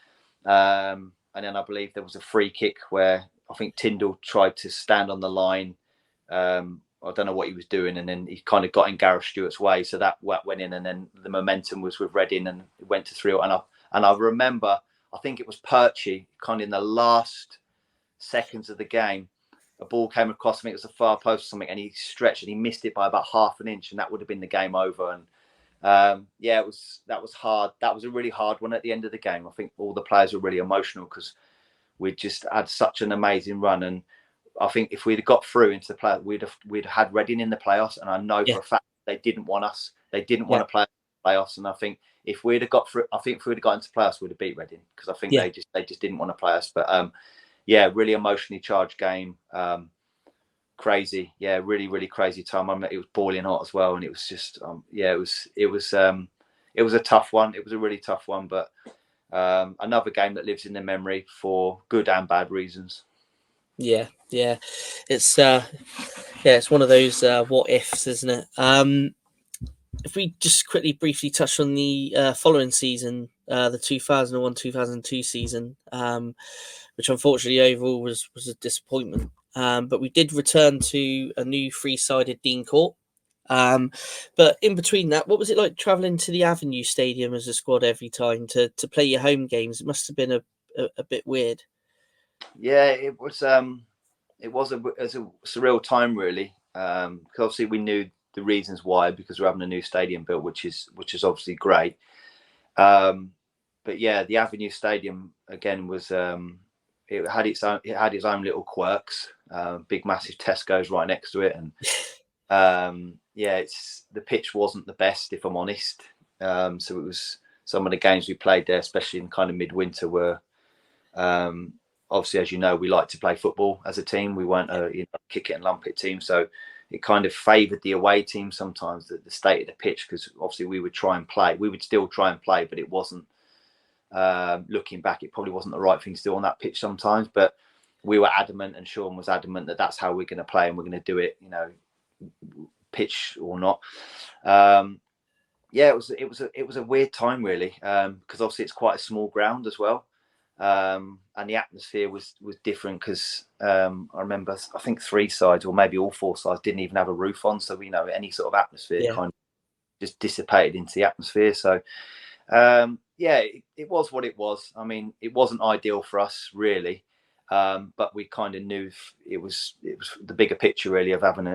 And then I believe there was a free kick where I think Tyndall tried to stand on the line. I don't know what he was doing, and then he kind of got in Gareth Stewart's way, so that went in. And then the momentum was with Reading, and it went to 3-0. And I remember, I think it was Perchy, kind of in the last seconds of the game, a ball came across. I think it was a far post or something, and he stretched and he missed it by about half an inch, and that would have been the game over. And Yeah, that was hard. That was a really hard one at the end of the game. I think all the players were really emotional because we just had such an amazing run, and I think if we'd have got through into the play, we'd have had Reading in the playoffs, and I know Yeah, for a fact they didn't want us. They didn't want yeah, to play playoffs, and I think if we'd have got through, I think if we'd have got into playoffs, we'd have beat Reading because I think yeah. they just didn't want to play us. But yeah, really emotionally charged game. Crazy, yeah, really, really crazy time. I mean, it was boiling hot as well, and it was just, yeah, it was a tough one. It was a really tough one, but another game that lives in the memory for good and bad reasons. Yeah, yeah. It's it's one of those what ifs, isn't it? If we just quickly briefly touch on the following season, the 2001-2002 season, which unfortunately overall was a disappointment. But we did return to a new three-sided Dean Court. But in between that, what was it like travelling to the Avenue Stadium as a squad every time to play your home games? It must have been a bit weird. Yeah, it was a surreal time really, because obviously we knew the reasons why because we're having a new stadium built, which is obviously great. But yeah, the Avenue Stadium again was it had its own little quirks. Big massive Tesco's right next to it, and yeah, it's the pitch wasn't the best if I'm honest. So it was some of the games we played there, especially in kind of midwinter, were obviously, as you know, we like to play football as a team. We weren't a kick it and lump it team, so it kind of favoured the away team sometimes, the state of the pitch, because obviously we would still try and play, but it wasn't. Looking back, it probably wasn't the right thing to do on that pitch sometimes, but we were adamant, and Sean was adamant that that's how we're going to play, and we're going to do it, pitch or not. Yeah, it was a weird time really, because obviously it's quite a small ground as well, and the atmosphere was different because I remember I think three sides or maybe all four sides didn't even have a roof on, so any sort of atmosphere Yeah. kind of just dissipated into the atmosphere. So yeah, it was what it was. I mean, it wasn't ideal for us really, but we kind of knew it was the bigger picture really of having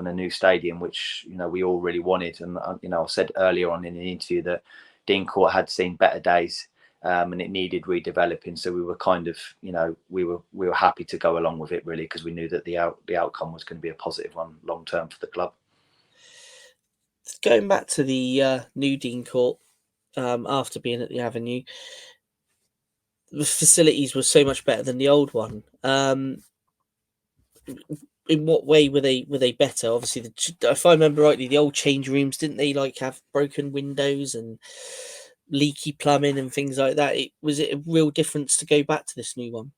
a new stadium, which we all really wanted. And I said earlier on in the interview that Dean Court had seen better days, and it needed redeveloping. So we were kind of we were happy to go along with it really, because we knew that the outcome was going to be a positive one long term for the club. Going back to the new Dean Court, after being at the Avenue, the facilities were so much better than the old one. In what way were they better? Obviously, if I remember rightly, the old change rooms didn't they have broken windows and leaky plumbing and things like that? Was it a real difference to go back to this new one?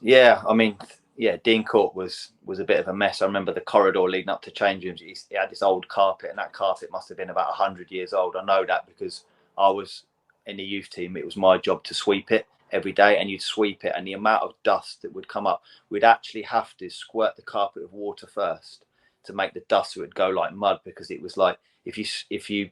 Yeah, I mean, yeah, Dean Court was a bit of a mess. I remember the corridor leading up to change rooms. He had this old carpet, and that carpet must have been about 100 years old. I know that because I was in the youth team. It was my job to sweep it every day, and you'd sweep it, and the amount of dust that would come up, we'd actually have to squirt the carpet with water first to make the dust so it'd go like mud, because it was like if you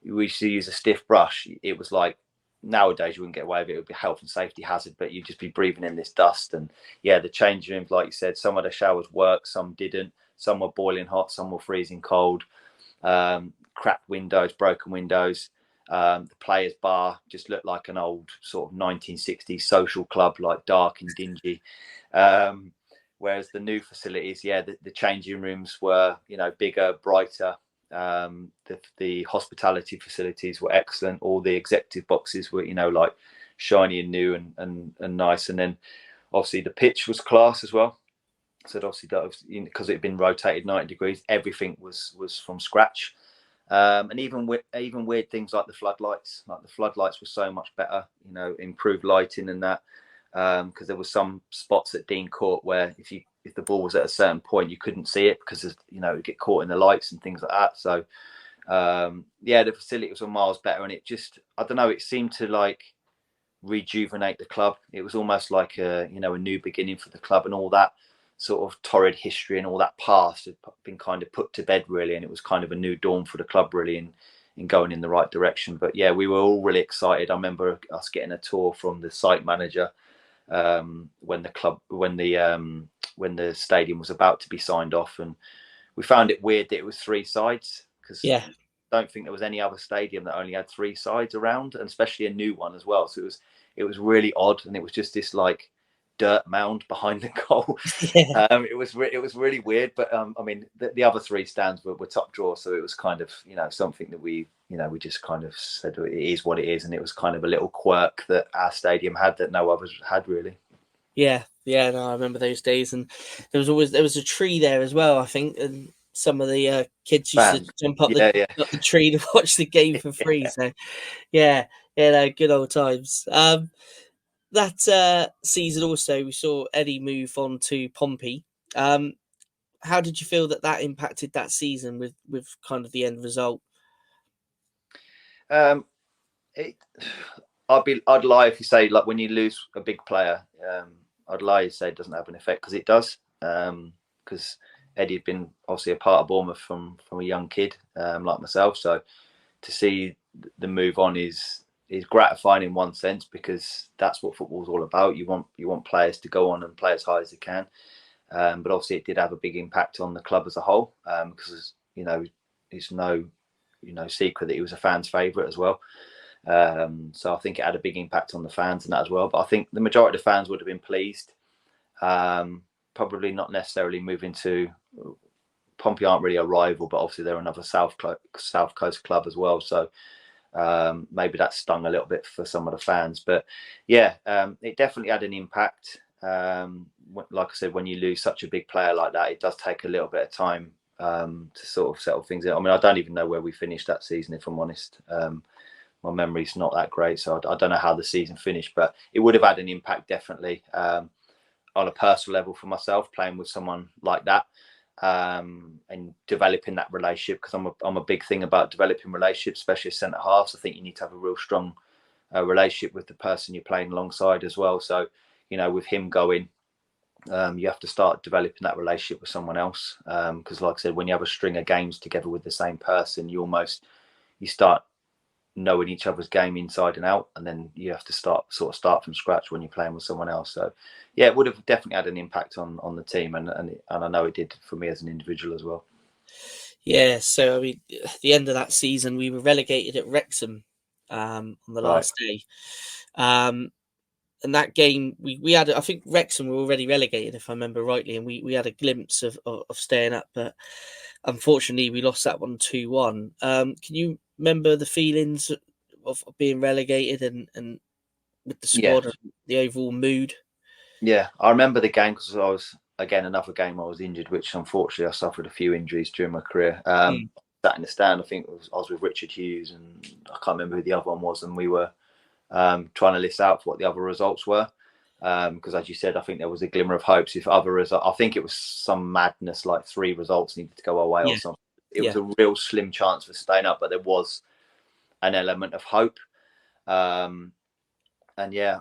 we used to use a stiff brush, it was like nowadays you wouldn't get away with it. It would be a health and safety hazard, but you'd just be breathing in this dust. And yeah, the change rooms, like you said, some of the showers worked, some didn't. Some were boiling hot, some were freezing cold. Cracked windows, broken windows. The players' bar just looked like an old sort of 1960s social club, like dark and dingy. Whereas the new facilities, yeah, the changing rooms were, bigger, brighter. The hospitality facilities were excellent. All the executive boxes were, like shiny and new and nice. And then obviously the pitch was class as well. So obviously because it had been rotated 90 degrees, everything was from scratch. And even weird things like the floodlights. Like the floodlights were so much better, improved lighting and that. Because there were some spots at Dean Court where if the ball was at a certain point, you couldn't see it because it would get caught in the lights and things like that. So yeah, the facilities were miles better, and it just, I don't know, it seemed to like rejuvenate the club. It was almost like a new beginning for the club, and all that sort of torrid history and all that past had been kind of put to bed really, and it was kind of a new dawn for the club really in going in the right direction. But yeah, we were all really excited. I remember us getting a tour from the site manager when the stadium was about to be signed off, and we found it weird that it was three sides, because Yeah, don't think there was any other stadium that only had 3 sides around, and especially a new one as well. So it was really odd, and it was just this like dirt mound behind the goal. Yeah. It was really weird, but I mean the other 3 stands were top drawer, so it was kind of something that we just kind of said it is what it is, and it was kind of a little quirk that our stadium had that no others had really. Yeah, no, I remember those days, and there was a tree there as well, I think, and some of the kids used to Fans, jump up yeah. up the tree to watch the game for free. So, yeah, no, good old times. That season also we saw Eddie move on to Pompey. How did you feel that impacted that season with kind of the end result? Um, it, I'd lie if you say like when you lose a big player, I'd lie if you say it doesn't have an effect, because it does. Because Eddie had been obviously a part of Bournemouth from a young kid, like myself. So to see the move on is gratifying in one sense, because that's what football's all about. You want players to go on and play as high as they can. But obviously it did have a big impact on the club as a whole, because it's no secret that he was a fan's favourite as well. So I think it had a big impact on the fans and that as well. But I think the majority of the fans would have been pleased. Probably not necessarily moving to Pompey aren't really a rival, but obviously they're another South Coast club as well. So maybe that stung a little bit for some of the fans. But yeah, it definitely had an impact. Like I said, when you lose such a big player like that, it does take a little bit of time to sort of settle things out. I mean, I don't even know where we finished that season, if I'm honest. My memory's not that great, so I don't know how the season finished, but it would have had an impact definitely on a personal level for myself, playing with someone like that, and developing that relationship, because I'm a big thing about developing relationships, especially as centre halves. I think you need to have a real strong relationship with the person you're playing alongside as well. So, with him going, you have to start developing that relationship with someone else, because like I said, when you have a string of games together with the same person, you start knowing each other's game inside and out, and then you have to start from scratch when you're playing with someone else. So yeah, it would have definitely had an impact on the team, and I know it did for me as an individual as well. Yeah, so I mean, at the end of that season, we were relegated at Wrexham on the Right. last day. And that game, we had, I think Wrexham were already relegated, if I remember rightly, and we had a glimpse of staying up, but unfortunately we lost that one 2-1. Can you remember the feelings of being relegated and with the Yeah, squad and the overall mood? yeah, I remember the game because I was, again, another game I was injured, which unfortunately I suffered a few injuries during my career. Sat in the stand, I think I was with Richard Hughes, and I can't remember who the other one was, and we were trying to list out what the other results were. Because as you said, I think there was a glimmer of hopes. If other results, I think it was some madness, like 3 results needed to go away or Yeah, something. It was a real slim chance for staying up, but there was an element of hope. And yeah,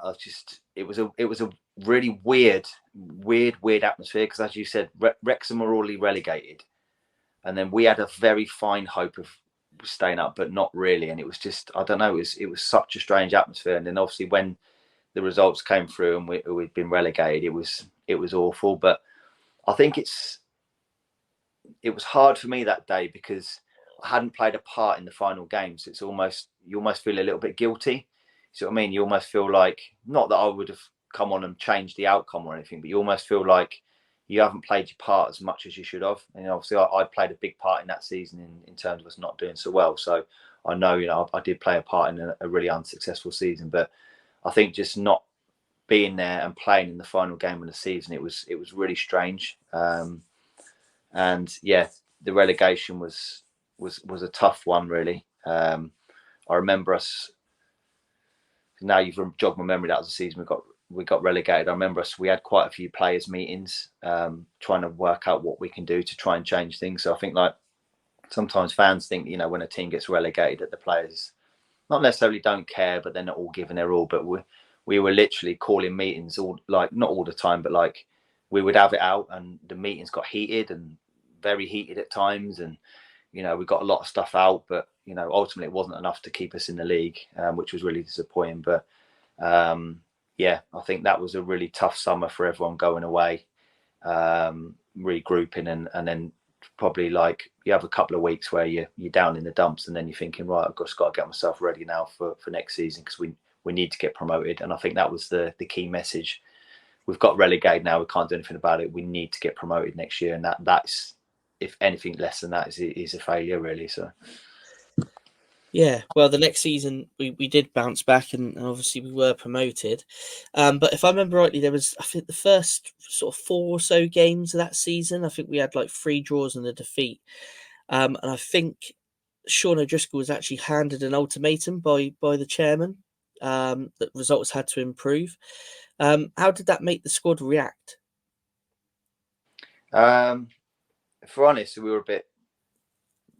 it was a really weird atmosphere, because as you said, Wrexham were already relegated, and then we had a very fine hope of staying up, but not really. And it was just, I don't know, it was such a strange atmosphere. And then obviously when the results came through and we'd been relegated, it was awful. But I think it was hard for me that day because I hadn't played a part in the final game. So you almost feel a little bit guilty. So what I mean, you almost feel like, not that I would have come on and changed the outcome or anything, but you almost feel like you haven't played your part as much as you should have. And obviously I played a big part in that season in terms of us not doing so well. So I know, I did play a part in a really unsuccessful season, but I think just not being there and playing in the final game of the season, it was really strange. And yeah, the relegation was a tough one, really. I remember us. Now you've jogged my memory. That was the season we got relegated. I remember us. We had quite a few players' meetings, trying to work out what we can do to try and change things. So I think, like, sometimes fans think, when a team gets relegated, that the players not necessarily don't care, but they're not all giving their all. But we were literally calling meetings, all, like, not all the time, but like we would have it out, and the meetings got heated and very heated at times, and we got a lot of stuff out, but ultimately it wasn't enough to keep us in the league, which was really disappointing. But yeah, I think that was a really tough summer for everyone, going away, regrouping, and then probably like you have a couple of weeks where you're down in the dumps, and then you're thinking, right, I've just got to get myself ready now for next season, because we need to get promoted. And I think that was the key message. We've got relegated now, we can't do anything about it, we need to get promoted next year, and that's, if anything less than that is a failure, really. So Yeah, well, the next season we did bounce back, and obviously we were promoted. But if I remember rightly, there was, I think, the first sort of 4 or so games of that season, I think we had like 3 draws and a defeat. And I think Sean O'Driscoll was actually handed an ultimatum by the chairman, that results had to improve. How did that make the squad react? for honest, we were a bit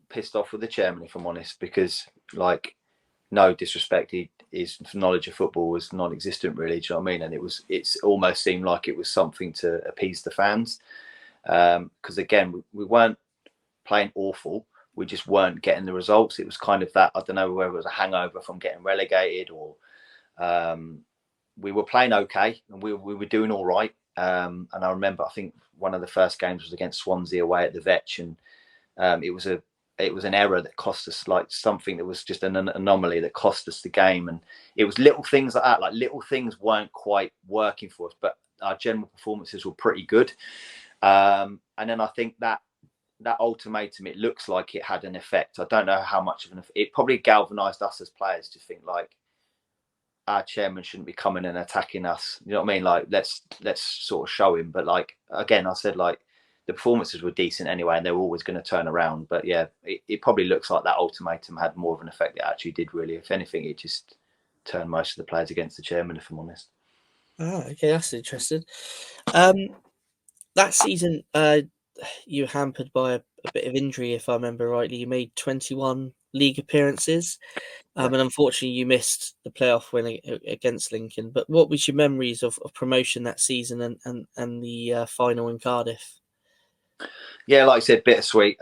pissed off with the chairman, if I'm honest, because, like, no disrespect, his knowledge of football was non-existent, really. Do you know what I mean? And it's almost seemed like it was something to appease the fans, because again, we weren't playing awful. We just weren't getting the results. It was kind of that, I don't know whether it was a hangover from getting relegated, or we were playing okay and we were doing all right. And I remember, I think one of the first games was against Swansea away at the Vetch, and it was an error that cost us, like something that was just an anomaly that cost us the game. And it was little things like that, like little things weren't quite working for us, but our general performances were pretty good. And then I think that ultimatum, it looks like it had an effect. I don't know how much of an effect. It probably galvanised us as players to think, like, our chairman shouldn't be coming and attacking us. You know what I mean? Like, let's sort of show him. But like, again, I said, like, the performances were decent anyway, and they were always going to turn around. But yeah, it probably looks like that ultimatum had more of an effect than it actually did, really. If anything, it just turned most of the players against the chairman, if I'm honest. Ah, okay, that's interesting. That season, you were hampered by a bit of injury, if I remember rightly. You made 21 league appearances, and unfortunately, you missed the playoff win against Lincoln. But what was your memories of promotion that season and the final in Cardiff? Yeah, like I said, bittersweet.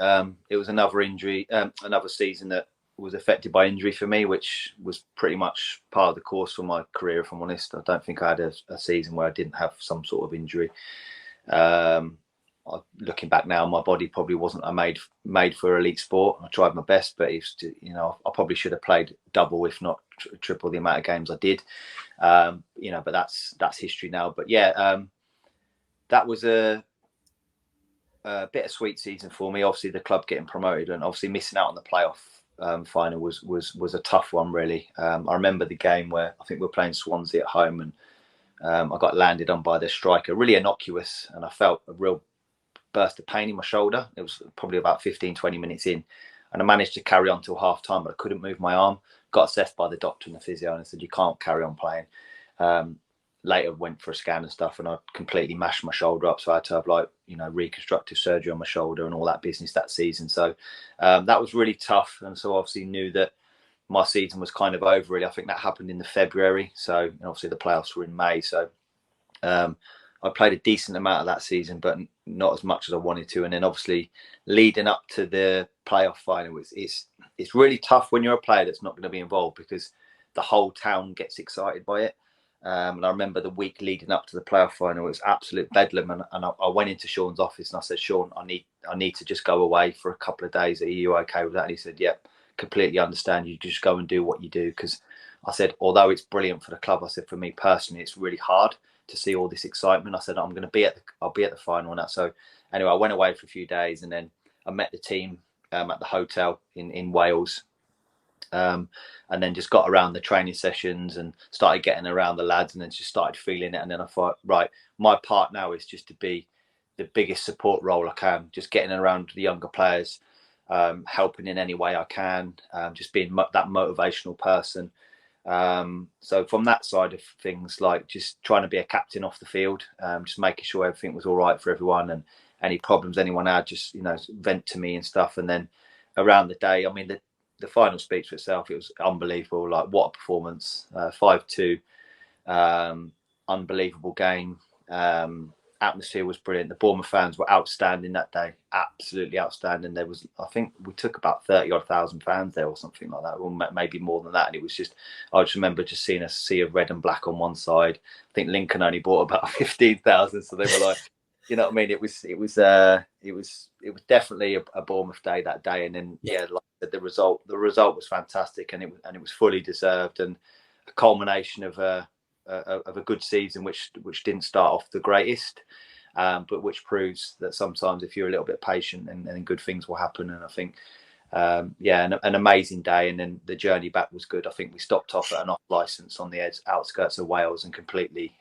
It was another injury, another season that was affected by injury for me, which was pretty much part of the course for my career, if I'm honest. I don't think I had a season where I didn't have some sort of injury. Looking back now, my body probably wasn't made for elite sport. I tried my best, but it's, you know, I probably should have played double, if not triple, the amount of games I did. You know, but that's history now. But yeah, that was a bittersweet season for me. Obviously, the club getting promoted, and obviously missing out on the playoff final was a tough one, really. I remember the game where I think we were playing Swansea at home, and I got landed on by their striker, really innocuous, and I felt a real burst of pain in my shoulder. It was probably about 15-20 minutes in, and I managed to carry on till half time, but I couldn't move my arm. Got assessed by the doctor and the physio, and I said, you can't carry on playing. Later went for a scan and stuff, and I completely mashed my shoulder up, so I had to have, like, you know, reconstructive surgery on my shoulder and all that business that season. So that was really tough, and so obviously knew that my season was kind of over, really. I think that happened in the February, so obviously the playoffs were in May. So I played a decent amount of that season, but not as much as I wanted to. And then obviously leading up to the playoff final, it's really tough when you're a player that's not going to be involved, because the whole town gets excited by it. And I remember the week leading up to the playoff final, it was absolute bedlam. And I went into Sean's office and I said, Sean, I need to just go away for a couple of days. Are you okay with that? And he said, yep, completely understand. You just go and do what you do. Because I said, although it's brilliant for the club, I said, for me personally, it's really hard to see all this excitement. I said, I'll be at the final and that. So anyway, I went away for a few days, and then I met the team at the hotel in Wales. And then just got around the training sessions and started getting around the lads, and then just started feeling it. And then I thought, right, my part now is just to be the biggest support role I can, just getting around the younger players, helping in any way I can, just being that motivational person. So from that side of things, like just trying to be a captain off the field, just making sure everything was all right for everyone, and any problems anyone had, just, you know, vent to me and stuff. And then around the day, I mean, the final speech for itself, it was unbelievable. Like, what a performance. 5-2, unbelievable game. Atmosphere was brilliant. The Bournemouth fans were outstanding that day, absolutely outstanding. There was, I think we took about 30,000 fans there or something like that, or maybe more than that. And it was just, I just remember just seeing a sea of red and black on one side. I think Lincoln only bought about 15,000, so they were like, You know what I mean? It was definitely a Bournemouth day that day, and then like I said, the result was fantastic, and it was fully deserved, and a culmination of a good season, which didn't start off the greatest, but which proves that sometimes if you're a little bit patient, and good things will happen. And I think, an amazing day, and then the journey back was good. I think we stopped off at an off licence on the outskirts of Wales and completely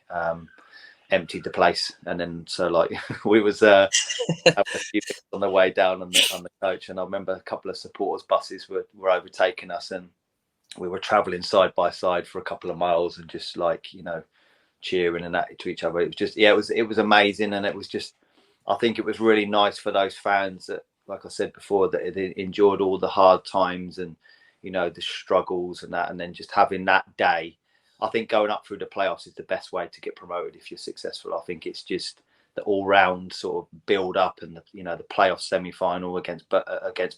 emptied the place, and then so like we was having a few bits on the way down on the coach, and I remember a couple of supporters buses were overtaking us, and we were travelling side by side for a couple of miles, and just like cheering and that to each other. It was just it was amazing, and it was just, I think it was really nice for those fans that, like I said before, that it endured all the hard times and the struggles and that, and then just having that day. I think going up through the playoffs is the best way to get promoted if you're successful. I think it's just the all-round sort of build-up, and the playoff semi-final against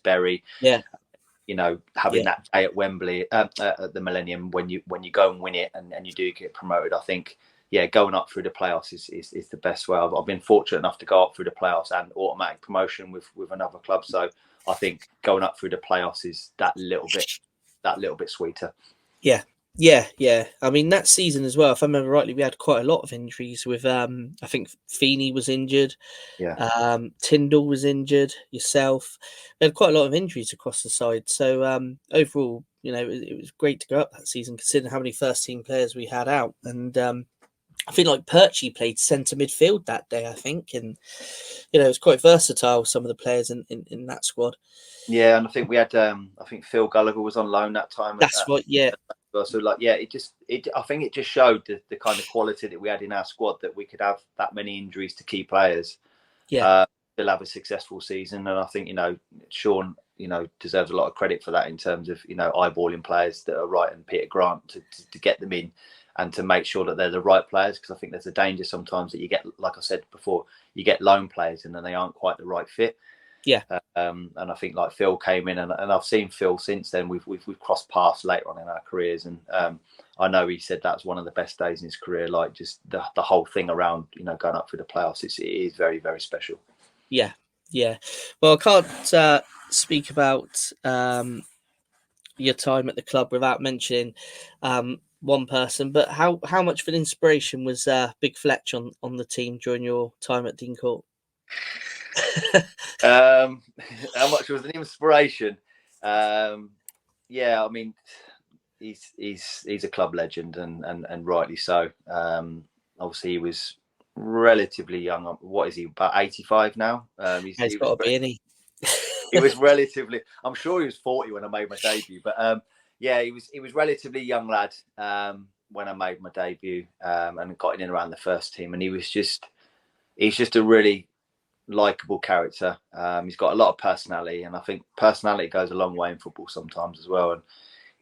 Bury. Yeah. Having that day at Wembley, at the Millennium, when you go and win it, and you do get promoted. I think, going up through the playoffs is the best way. I've been fortunate enough to go up through the playoffs and automatic promotion with another club. So I think going up through the playoffs is that little bit sweeter. Yeah. I mean, that season as well, if I remember rightly, we had quite a lot of injuries with, I think Feeney was injured. Yeah. Tyndall was injured, yourself. We had quite a lot of injuries across the side. So overall, it was great to go up that season, considering how many first team players we had out. And I feel like Perchie played centre midfield that day, I think. And, it was quite versatile, some of the players in that squad. Yeah, and I think we had, I think Phil Gallagher was on loan that time. That's right, yeah. So I think it just showed the kind of quality that we had in our squad, that we could have that many injuries to key players. Yeah. Still have a successful season. And I think, Sean, deserves a lot of credit for that, in terms of, eyeballing players that are right, and Peter Grant to get them in and to make sure that they're the right players. Because I think there's a danger sometimes that you get, like I said before, you get loan players and then they aren't quite the right fit. Yeah. And I think like Phil came in, and I've seen Phil since then. We've crossed paths later on in our careers, and I know he said that was one of the best days in his career. Like, just the whole thing around, going up through the playoffs, it is very, very special. Yeah. Well, I can't speak about your time at the club without mentioning one person. But how much of an inspiration was Big Fletch on the team during your time at Dean Court? How much was an inspiration? I mean, he's a club legend, and rightly so. Obviously, he was relatively young. What is he, about 85 now? He's got to be, isn't he? He was relatively, I'm sure he was 40 when I made my debut, but he was relatively young lad when I made my debut, and got in and around the first team. And he's just a really likable character. He's got a lot of personality, and I think personality goes a long way in football sometimes as well. And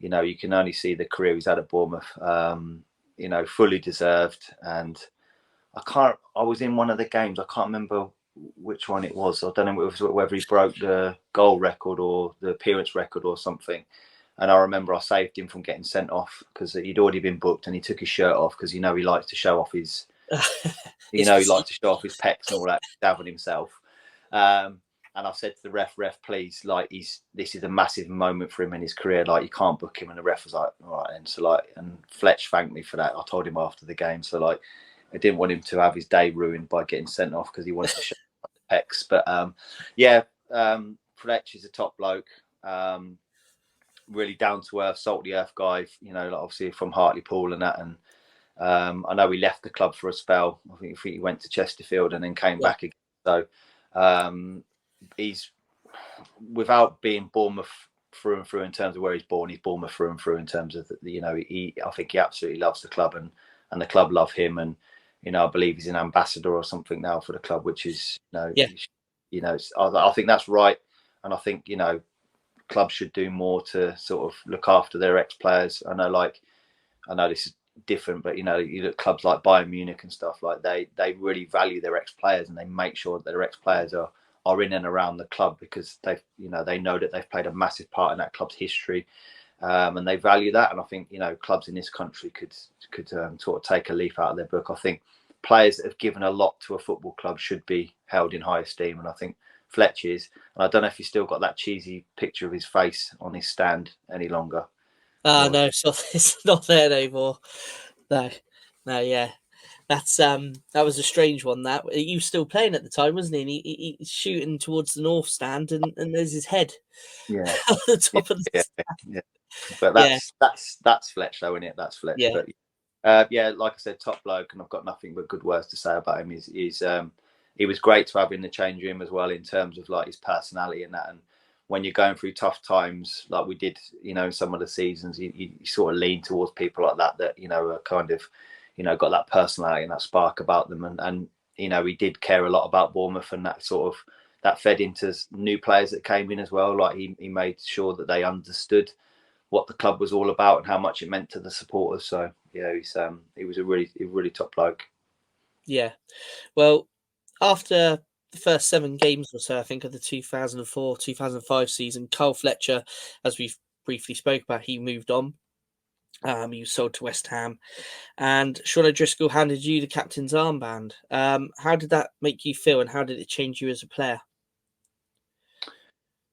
you can only see the career he's had at Bournemouth, fully deserved. And I was in one of the games, I can't remember which one it was. I don't know whether he broke the goal record or the appearance record or something. And I remember I saved him from getting sent off, because he'd already been booked, and he took his shirt off because he likes to show off his he likes to show off his pecs and all that, dabbing himself. And I said to the ref, please, like, this is a massive moment for him in his career. Like, you can't book him. And the ref was like, all right. And so and Fletch thanked me for that. I told him after the game. So like, I didn't want him to have his day ruined by getting sent off because he wanted to show off the pecs. But Fletch is a top bloke. Really down to earth, salt the earth guy. Like obviously from Hartlepool and that. And I know he left the club for a spell. I think he went to Chesterfield and then came back again. So he's, without being Bournemouth through and through in terms of where he's born, he's Bournemouth through and through in terms of I think he absolutely loves the club, and the club love him. And I believe he's an ambassador or something now for the club, which is I think that's right. And I think clubs should do more to sort of look after their ex-players. I know this is different, but you look at clubs like Bayern Munich and stuff, like they really value their ex-players, and they make sure that their ex-players are in and around the club, because they know that they've played a massive part in that club's history, and they value that. And I think clubs in this country could sort of take a leaf out of their book. I think players that have given a lot to a football club should be held in high esteem, and I think Fletch is. And I don't know if he's still got that cheesy picture of his face on his stand any longer. No, it's not there anymore. No, no, yeah. That's that was a strange one. That he was still playing at the time, wasn't he? And he's shooting towards the north stand, and there's his head Yeah, on the top of the yeah, stand. yeah. But Yeah, that's Fletch, though, isn't it? That's Fletch. yeah, But yeah, like I said, top bloke, and I've got nothing but good words to say about him. He was great to have in the change room as well, in terms of like his personality and that. And when you're going through tough times, like we did, in some of the seasons, you sort of lean towards people like that are kind of, got that personality and that spark about them. And he did care a lot about Bournemouth, and that sort of that fed into new players that came in as well. Like he made sure that they understood what the club was all about and how much it meant to the supporters. So yeah, he was a really top bloke. yeah. Well, after the first 7 games or so, I think, of the 2004-2005 season, Carl Fletcher, as we've briefly spoke about, he moved on. He was sold to West Ham, and Sean O'Driscoll handed you the captain's armband. How did that make you feel, and how did it change you as a player?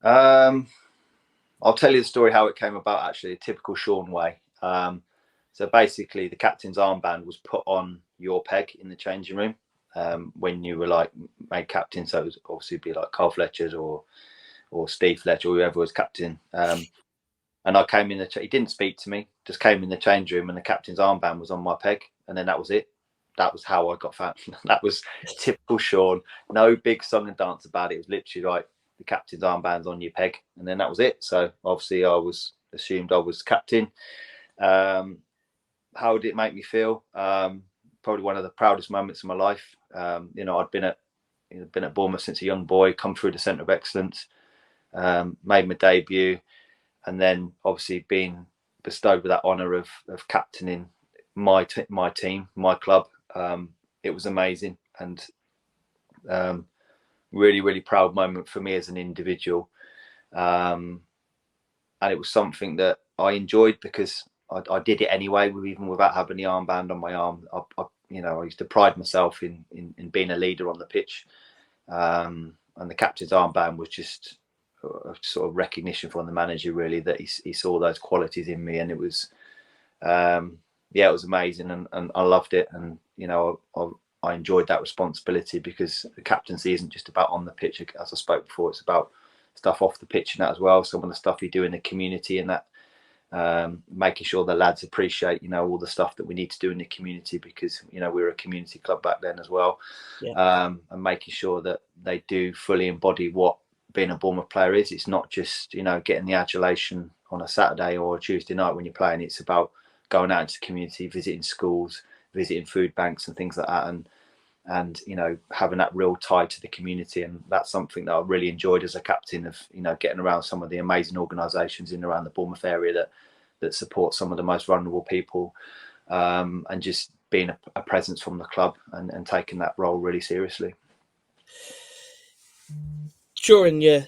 I'll tell you the story how it came about, actually, a typical Sean way. So basically, the captain's armband was put on your peg in the changing room when you were like made captain. So it was obviously be like Carl Fletcher's or Steve Fletcher, or whoever was captain. And I came in he didn't speak to me, just came in the change room, and the captain's armband was on my peg, and then that was it. That was how I got found. That was typical Sean. No big song and dance about it. It was literally like the captain's armband's on your peg, and then that was it. So obviously I was assumed I was captain. How did it make me feel? Probably one of the proudest moments of my life. I'd been at Bournemouth since a young boy, come through the Centre of Excellence, made my debut, and then obviously being bestowed with that honour of captaining my team, my club. It was amazing, and really, really proud moment for me as an individual. And it was something that I enjoyed because I did it anyway, even without having the armband on my arm. I used to pride myself in being a leader on the pitch, and the captain's armband was just a sort of recognition from the manager, really, that he saw those qualities in me, and it was, it was amazing, and I loved it, and I enjoyed that responsibility, because the captaincy isn't just about on the pitch, as I spoke before. It's about stuff off the pitch and that as well. Some of the stuff you do in the community, and that making sure the lads appreciate all the stuff that we need to do in the community, because we were a community club back then as well. Yeah. And making sure that they do fully embody what being a Bournemouth player is. It's not just getting the adulation on a Saturday or a Tuesday night when you're playing. It's about going out into the community, visiting schools, visiting food banks and things like that, and having that real tie to the community. And that's something that I really enjoyed as a captain, of getting around some of the amazing organisations in and around the Bournemouth area that support some of the most vulnerable people, and just being a presence from the club, and taking that role really seriously. During your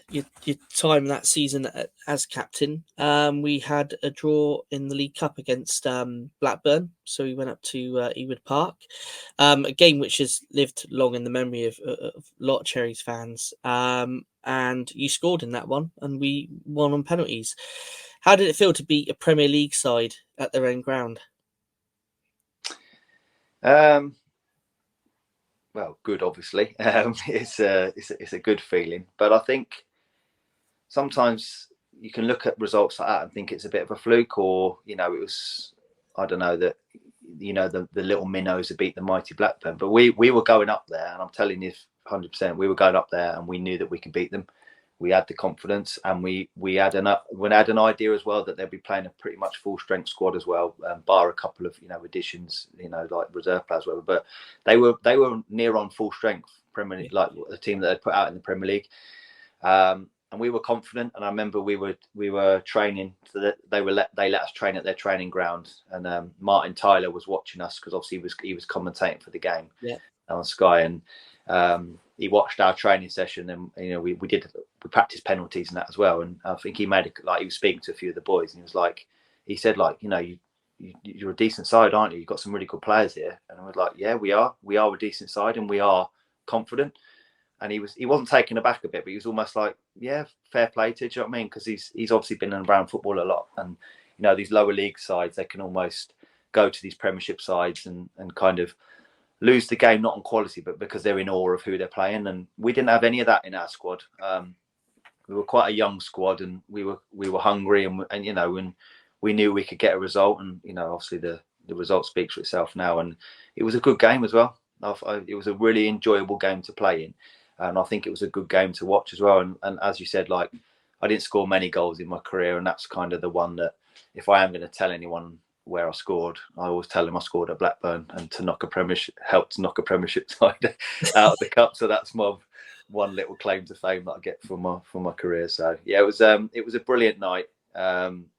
time that season as captain, we had a draw in the League Cup against Blackburn, so we went up to Ewood Park, a game which has lived long in the memory of a lot of Cherries fans. And you scored in that one, and we won on penalties. How did it feel to beat a Premier League side at their own ground? Well, good, obviously. It's a good feeling, but I think sometimes you can look at results like that and think it's a bit of a fluke, or it was, I don't know, that the little minnows have beat the mighty Blackburn. But we were going up there, and I'm telling you 100%, we were going up there, and we knew that we could beat them. We had the confidence, and we had an idea as well that they'd be playing a pretty much full strength squad as well, bar a couple of additions, like reserve players, whatever. But they were near on full strength Premier League, like the team that they'd put out in the Premier League. And we were confident, and I remember we were training, so that they let us train at their training ground, and Martin Tyler was watching us, because obviously he was commentating for the game on Sky, and he watched our training session, and we practiced penalties and that as well. And I think he was speaking to a few of the boys, and he said you're a decent side, aren't you? You've got some really good players here. And I was like, yeah, we are a decent side, and we are confident. And he wasn't taken aback a bit, but he was almost like, yeah, fair play to you. Do you know what I mean? Because he's obviously been around football a lot, and these lower league sides, they can almost go to these Premiership sides and kind of lose the game, not on quality, but because they're in awe of who they're playing. And we didn't have any of that in our squad. We were quite a young squad, and we were hungry, and we knew we could get a result. And obviously the result speaks for itself now. And it was a good game as well. It was a really enjoyable game to play in. And I think it was a good game to watch as well. And as you said, like, I didn't score many goals in my career. And that's kind of the one that, if I am going to tell anyone where I scored, I always tell them I scored at Blackburn, and to helped knock a Premiership side out of the cup. So that's my one little claim to fame that I get from my career. So yeah, it was a brilliant night.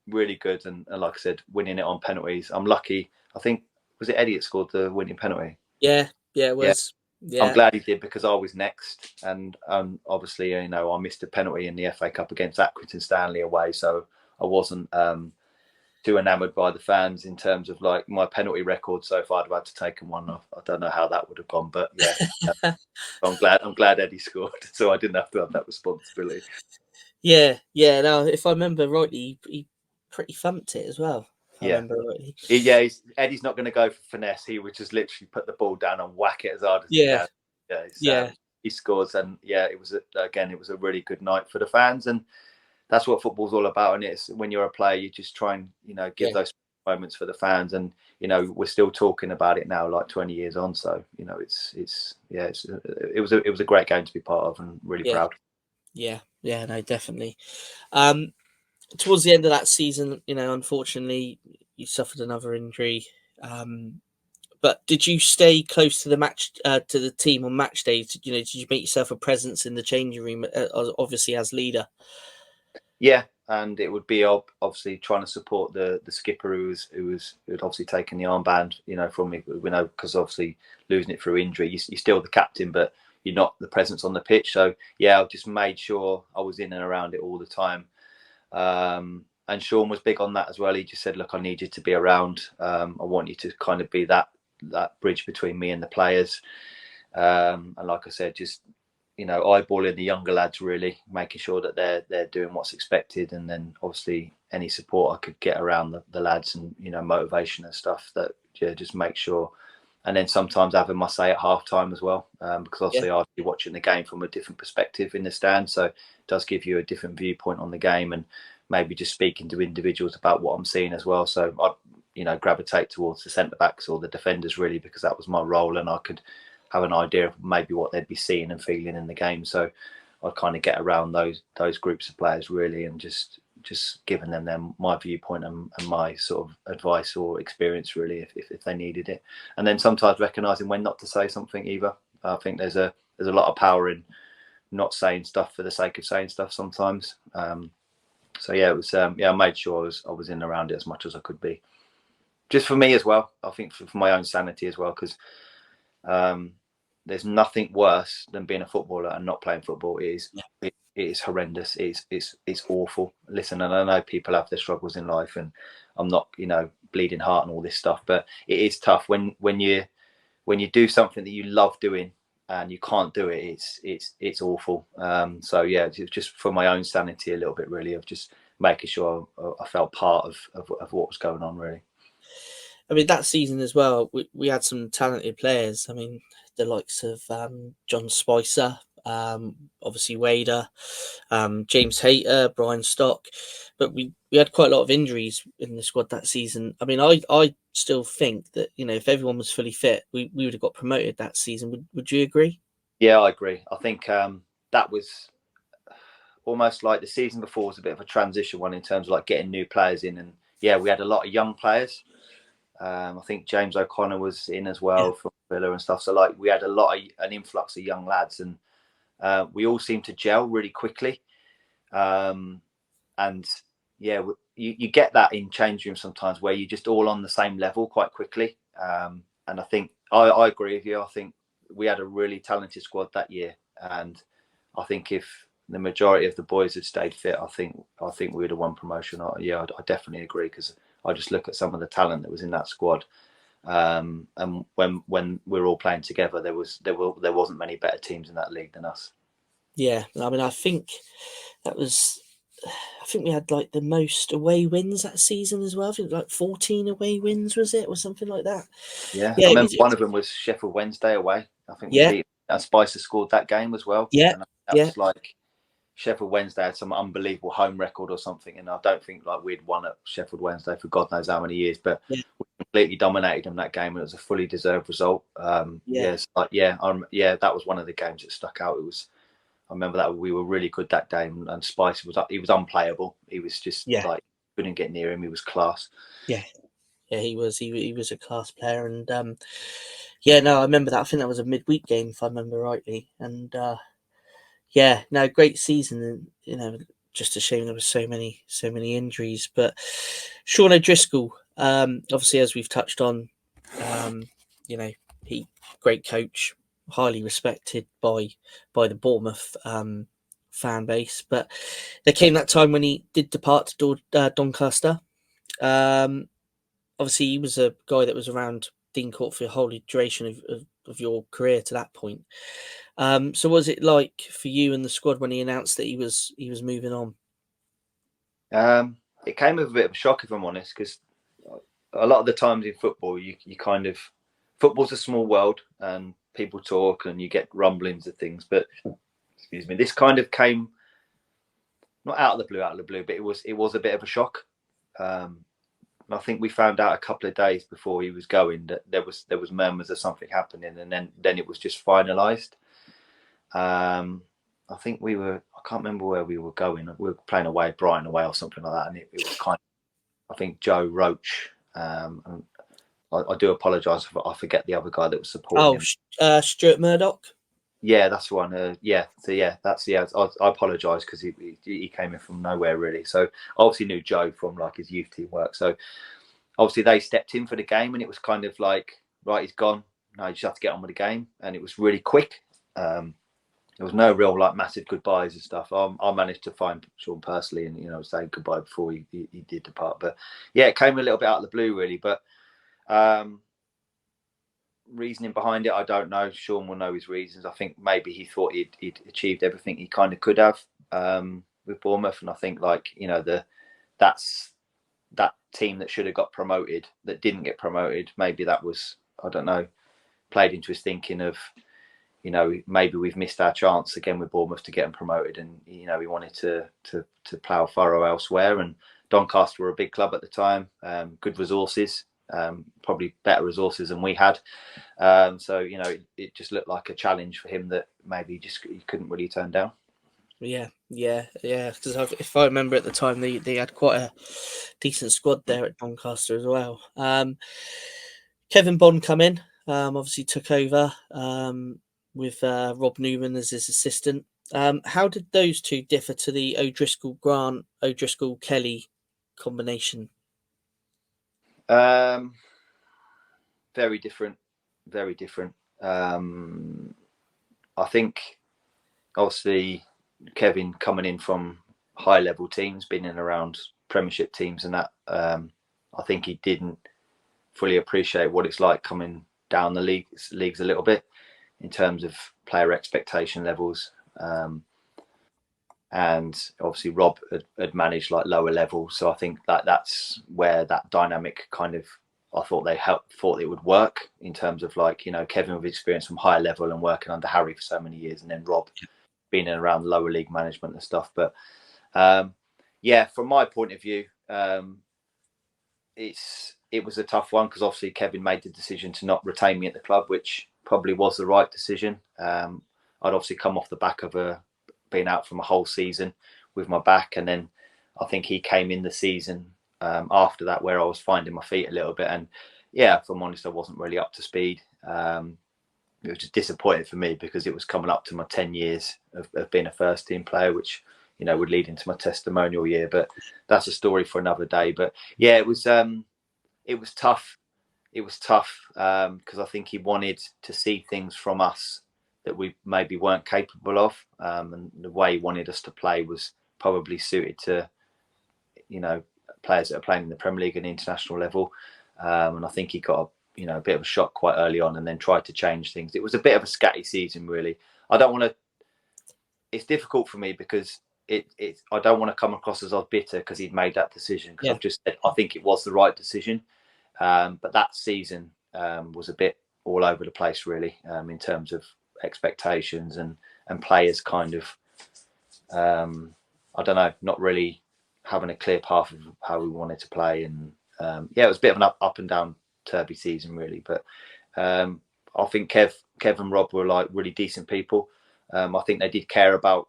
Really good. And like I said, winning it on penalties. I'm lucky. I think, was it Eddie that scored the winning penalty? Yeah, it was. Yeah. I'm glad he did, because I was next, and obviously, I missed a penalty in the FA Cup against Accrington Stanley away, so I wasn't too enamoured by the fans in terms of like my penalty record. So if I'd have had to take one off, I don't know how that would have gone, but yeah, I'm glad Eddie scored, so I didn't have to have that responsibility. Yeah. No, if I remember rightly, he pretty thumped it as well. I remember rightly. Yeah, Eddie's not going to go for finesse. He would just literally put the ball down and whack it as hard as he can. Yeah, he scores, and it was a really good night for the fans, and that's what football's all about. And it's when you're a player, you just try and give those moments for the fans, and we're still talking about it now, like 20 years on. So it was a great game to be part of, and really proud. Yeah, no, definitely. Towards the end of that season, unfortunately, you suffered another injury. But did you stay close to the team on match day? Did you make yourself a presence in the changing room, obviously as leader? Yeah, and it would be obviously trying to support the skipper who had obviously taken the armband, from me. We know, because obviously losing it through injury, you're still the captain, but you're not the presence on the pitch. So yeah, I just made sure I was in and around it all the time. And Sean was big on that as well. He just said, look, I need you to be around. I want you to kind of be that bridge between me and the players. And like I said, just eyeballing the younger lads, really making sure that they're doing what's expected, and then obviously any support I could get around the lads, and motivation and stuff, that just make sure. And then sometimes having my say at half time as well, because obviously I'll be watching the game from a different perspective in the stand, so it does give you a different viewpoint on the game, and maybe just speaking to individuals about what I'm seeing as well. So I gravitate towards the centre backs or the defenders, really, because that was my role, and I could have an idea of maybe what they'd be seeing and feeling in the game. So I'd kind of get around those groups of players, really, and just giving them my viewpoint and my sort of advice or experience, really, if they needed it. And then sometimes recognising when not to say something either. I think there's a lot of power in not saying stuff for the sake of saying stuff sometimes. So yeah, it was I made sure I was in and around it as much as I could be, just for me as well. I think for my own sanity as well, because there's nothing worse than being a footballer and not playing football. It is horrendous. It's awful. Listen, and I know people have their struggles in life, and I'm not bleeding heart and all this stuff, but it is tough when you do something that you love doing and you can't do it. It's awful. So yeah, just for my own sanity a little bit, really, of just making sure I felt part of what was going on, really. I mean, that season as well, we had some talented players. I mean, the likes of John Spicer, obviously Wader, James Hayter, Brian Stock, but we had quite a lot of injuries in the squad that season. I mean, I still think that if everyone was fully fit, we would have got promoted that season. Would you agree? Yeah, I agree. I think that was almost like the season before was a bit of a transition one in terms of like getting new players in, and yeah, we had a lot of young players. I think James O'Connor was in as well from Villa and stuff. So like we had an influx of young lads, and we all seemed to gel really quickly. And yeah, you get that in change rooms sometimes where you're just all on the same level quite quickly. And I think I agree with you. I think we had a really talented squad that year, and I think if the majority of the boys had stayed fit, I think we would have won promotion. I definitely agree, because I just look at some of the talent that was in that squad. And when we were all playing together, there wasn't many better teams in that league than us. Yeah, I mean, I think we had like the most away wins that season as well. I think like 14 away wins, was it, or something like that? Yeah, I Yeah, remember one of them was Sheffield Wednesday away. I think we yeah, beat, and Spicer scored that game as well. yeah, And that yeah, was like Sheffield Wednesday had some unbelievable home record or something, and I don't think like we'd won at Sheffield Wednesday for God knows how many years, but yeah, we completely dominated them that game, and it was a fully deserved result. yeah, That was one of the games that stuck out. I remember that we were really good that day, and Spicer he was unplayable. He was just yeah, like, couldn't get near him. He was class. yeah. Yeah, he was a class player, and yeah, no, I remember that. I think that was a midweek game, if I remember rightly, and yeah, no, great season, and just a shame there was so many injuries. But Sean O'Driscoll, obviously, as we've touched on, you know, he great coach, highly respected by the Bournemouth fan base. But there came that time when he did depart to Doncaster. Obviously, he was a guy that was around Dean Court for the whole duration of your career to that point. So, what was it like for you and the squad when he announced that he was moving on? It came with a bit of a shock, if I'm honest, because a lot of the times in football, you kind of, football's a small world and people talk and you get rumblings of things. But excuse me, this kind of came not out of the blue, but it was a bit of a shock. And I think we found out a couple of days before he was going that there was murmurs of something happening, and then it was just finalised. I think I can't remember where we were going. We were playing away, Brighton away or something like that, and it was kind of, I think Joe Roach. And I do apologise if I forget the other guy that was supporting him. Stuart Murdoch. Yeah, that's the one. I apologise because he came in from nowhere really. So I obviously knew Joe from like his youth team work. So obviously they stepped in for the game, and it was kind of like, right, he's gone. No, you just have to get on with the game, and it was really quick. There was no real like massive goodbyes and stuff. I managed to find Sean personally and say goodbye before he did depart. But yeah, it came a little bit out of the blue really. But reasoning behind it, I don't know. Sean will know his reasons. I think maybe he thought he'd achieved everything he kind of could have with Bournemouth, and I think that's that team that should have got promoted that didn't get promoted. Maybe that was, I don't know, played into his thinking of, maybe we've missed our chance again with Bournemouth to get them promoted, and he wanted to plough furrow elsewhere. And Doncaster were a big club at the time, good resources. Probably better resources than we had, so it just looked like a challenge for him that maybe he couldn't really turn down. Yeah. Because if I remember at the time, they had quite a decent squad there at Doncaster as well. Kevin Bond come in, obviously took over with Rob Newman as his assistant. How did those two differ to the O'Driscoll Grant, O'Driscoll Kelly combination? Very different. I think obviously Kevin coming in from high level teams, been in around Premiership teams, and that I think he didn't fully appreciate what it's like coming down the leagues a little bit in terms of player expectation levels. And obviously Rob had managed like lower level, so I think that's where that dynamic kind of, I thought thought it would work in terms of Kevin with experience from higher level and working under Harry for so many years, and then Rob being in around lower league management and stuff. But from my point of view, it was a tough one because obviously Kevin made the decision to not retain me at the club, which probably was the right decision. I'd obviously come off the back of being out from a whole season with my back, and then I think he came in the season after that where I was finding my feet a little bit, and if I'm honest, I wasn't really up to speed. It was just disappointing for me because it was coming up to my 10 years of being a first team player, which would lead into my testimonial year, but that's a story for another day. But yeah, it was tough. It was tough because I think he wanted to see things from us that we maybe weren't capable of, and the way he wanted us to play was probably suited to players that are playing in the Premier League and international level. And I think he got a bit of a shock quite early on, and then tried to change things. It was a bit of a scatty season, really. I don't want to. It's difficult for me because I don't want to come across as I was bitter because he'd made that decision. Because I've just said I think it was the right decision. But that season was a bit all over the place, really, in terms of expectations and players kind of, I don't know, not really having a clear path of how we wanted to play. And it was a bit of an up and down turby season, really. But I think Kev and Rob were like really decent people. I think they did care about,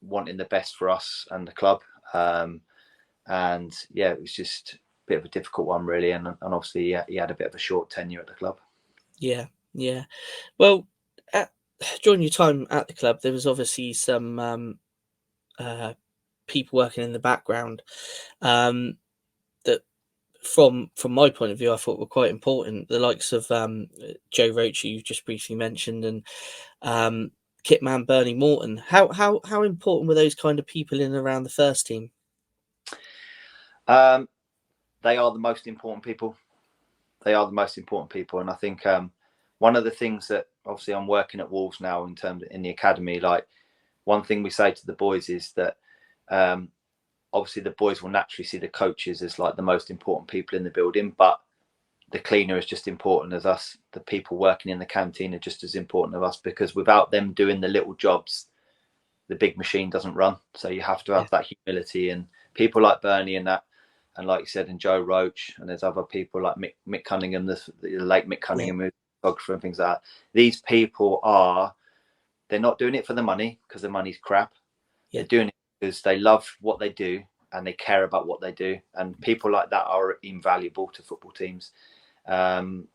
wanting the best for us and the club. And it was just a bit of a difficult one, really. And obviously he had a bit of a short tenure at the club. Yeah. Well, during your time at the club, there was obviously some people working in the background that, from my point of view, I thought were quite important. The likes of Joe Roach, you just briefly mentioned, and Kitman Bernie Morton. How important were those kind of people in and around the first team? They are the most important people. And I think one of the things that, obviously, I'm working at Wolves now in the academy. Like, one thing we say to the boys is that obviously the boys will naturally see the coaches as like the most important people in the building, but the cleaner is just important as us. The people working in the canteen are just as important as us, because without them doing the little jobs, the big machine doesn't run. So you have to have that humility, and people like Bernie and that, and like you said, and Joe Roach, and there's other people like Mick Cunningham, the late Mick Cunningham, who's a photographer and things like that. These people they're not doing it for the money, because the money's crap. They're doing it because they love what they do and they care about what they do. And people like that are invaluable to football teams. And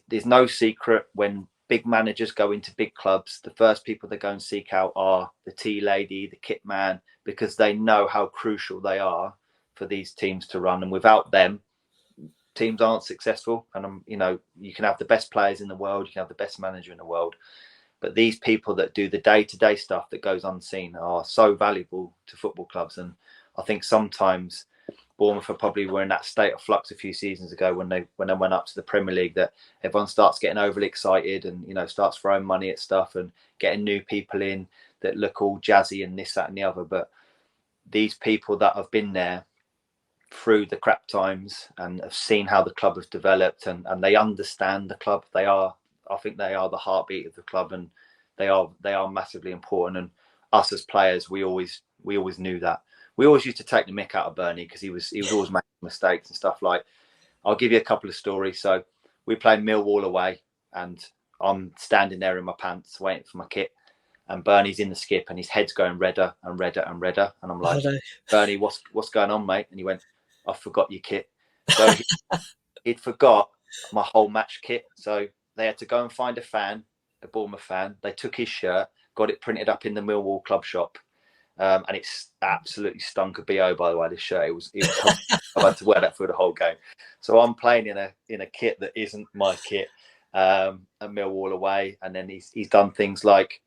there's no secret, when big managers go into big clubs, the first people they go and seek out are the tea lady, the kit man, because they know how crucial they are for these teams to run. And without them, teams aren't successful. And you can have the best players in the world, you can have the best manager in the world, but these people that do the day-to-day stuff that goes unseen are so valuable to football clubs. And I think sometimes Bournemouth probably were in that state of flux a few seasons ago when they went up to the Premier League, that everyone starts getting overly excited and starts throwing money at stuff and getting new people in that look all jazzy and this, that, and the other. But these people that have been there through the crap times and have seen how the club has developed, and they understand the club. I think they are the heartbeat of the club, and they are massively important. And us as players, we always knew that. We always used to take the mick out of Bernie because he was always making mistakes and stuff. Like, I'll give you a couple of stories. So we played Millwall away, and I'm standing there in my pants waiting for my kit, and Bernie's in the skip, and his head's going redder and redder and redder. And I'm like, Bernie, what's going on, mate? And he went, I forgot your kit. So he'd forgot my whole match kit. So they had to go and find a Bournemouth fan. They took his shirt, got it printed up in the Millwall club shop. And it's absolutely stunk of BO, by the way, this shirt. It was I had to wear that for the whole game. So I'm playing in a kit that isn't my kit, at Millwall away. And then he's done things like,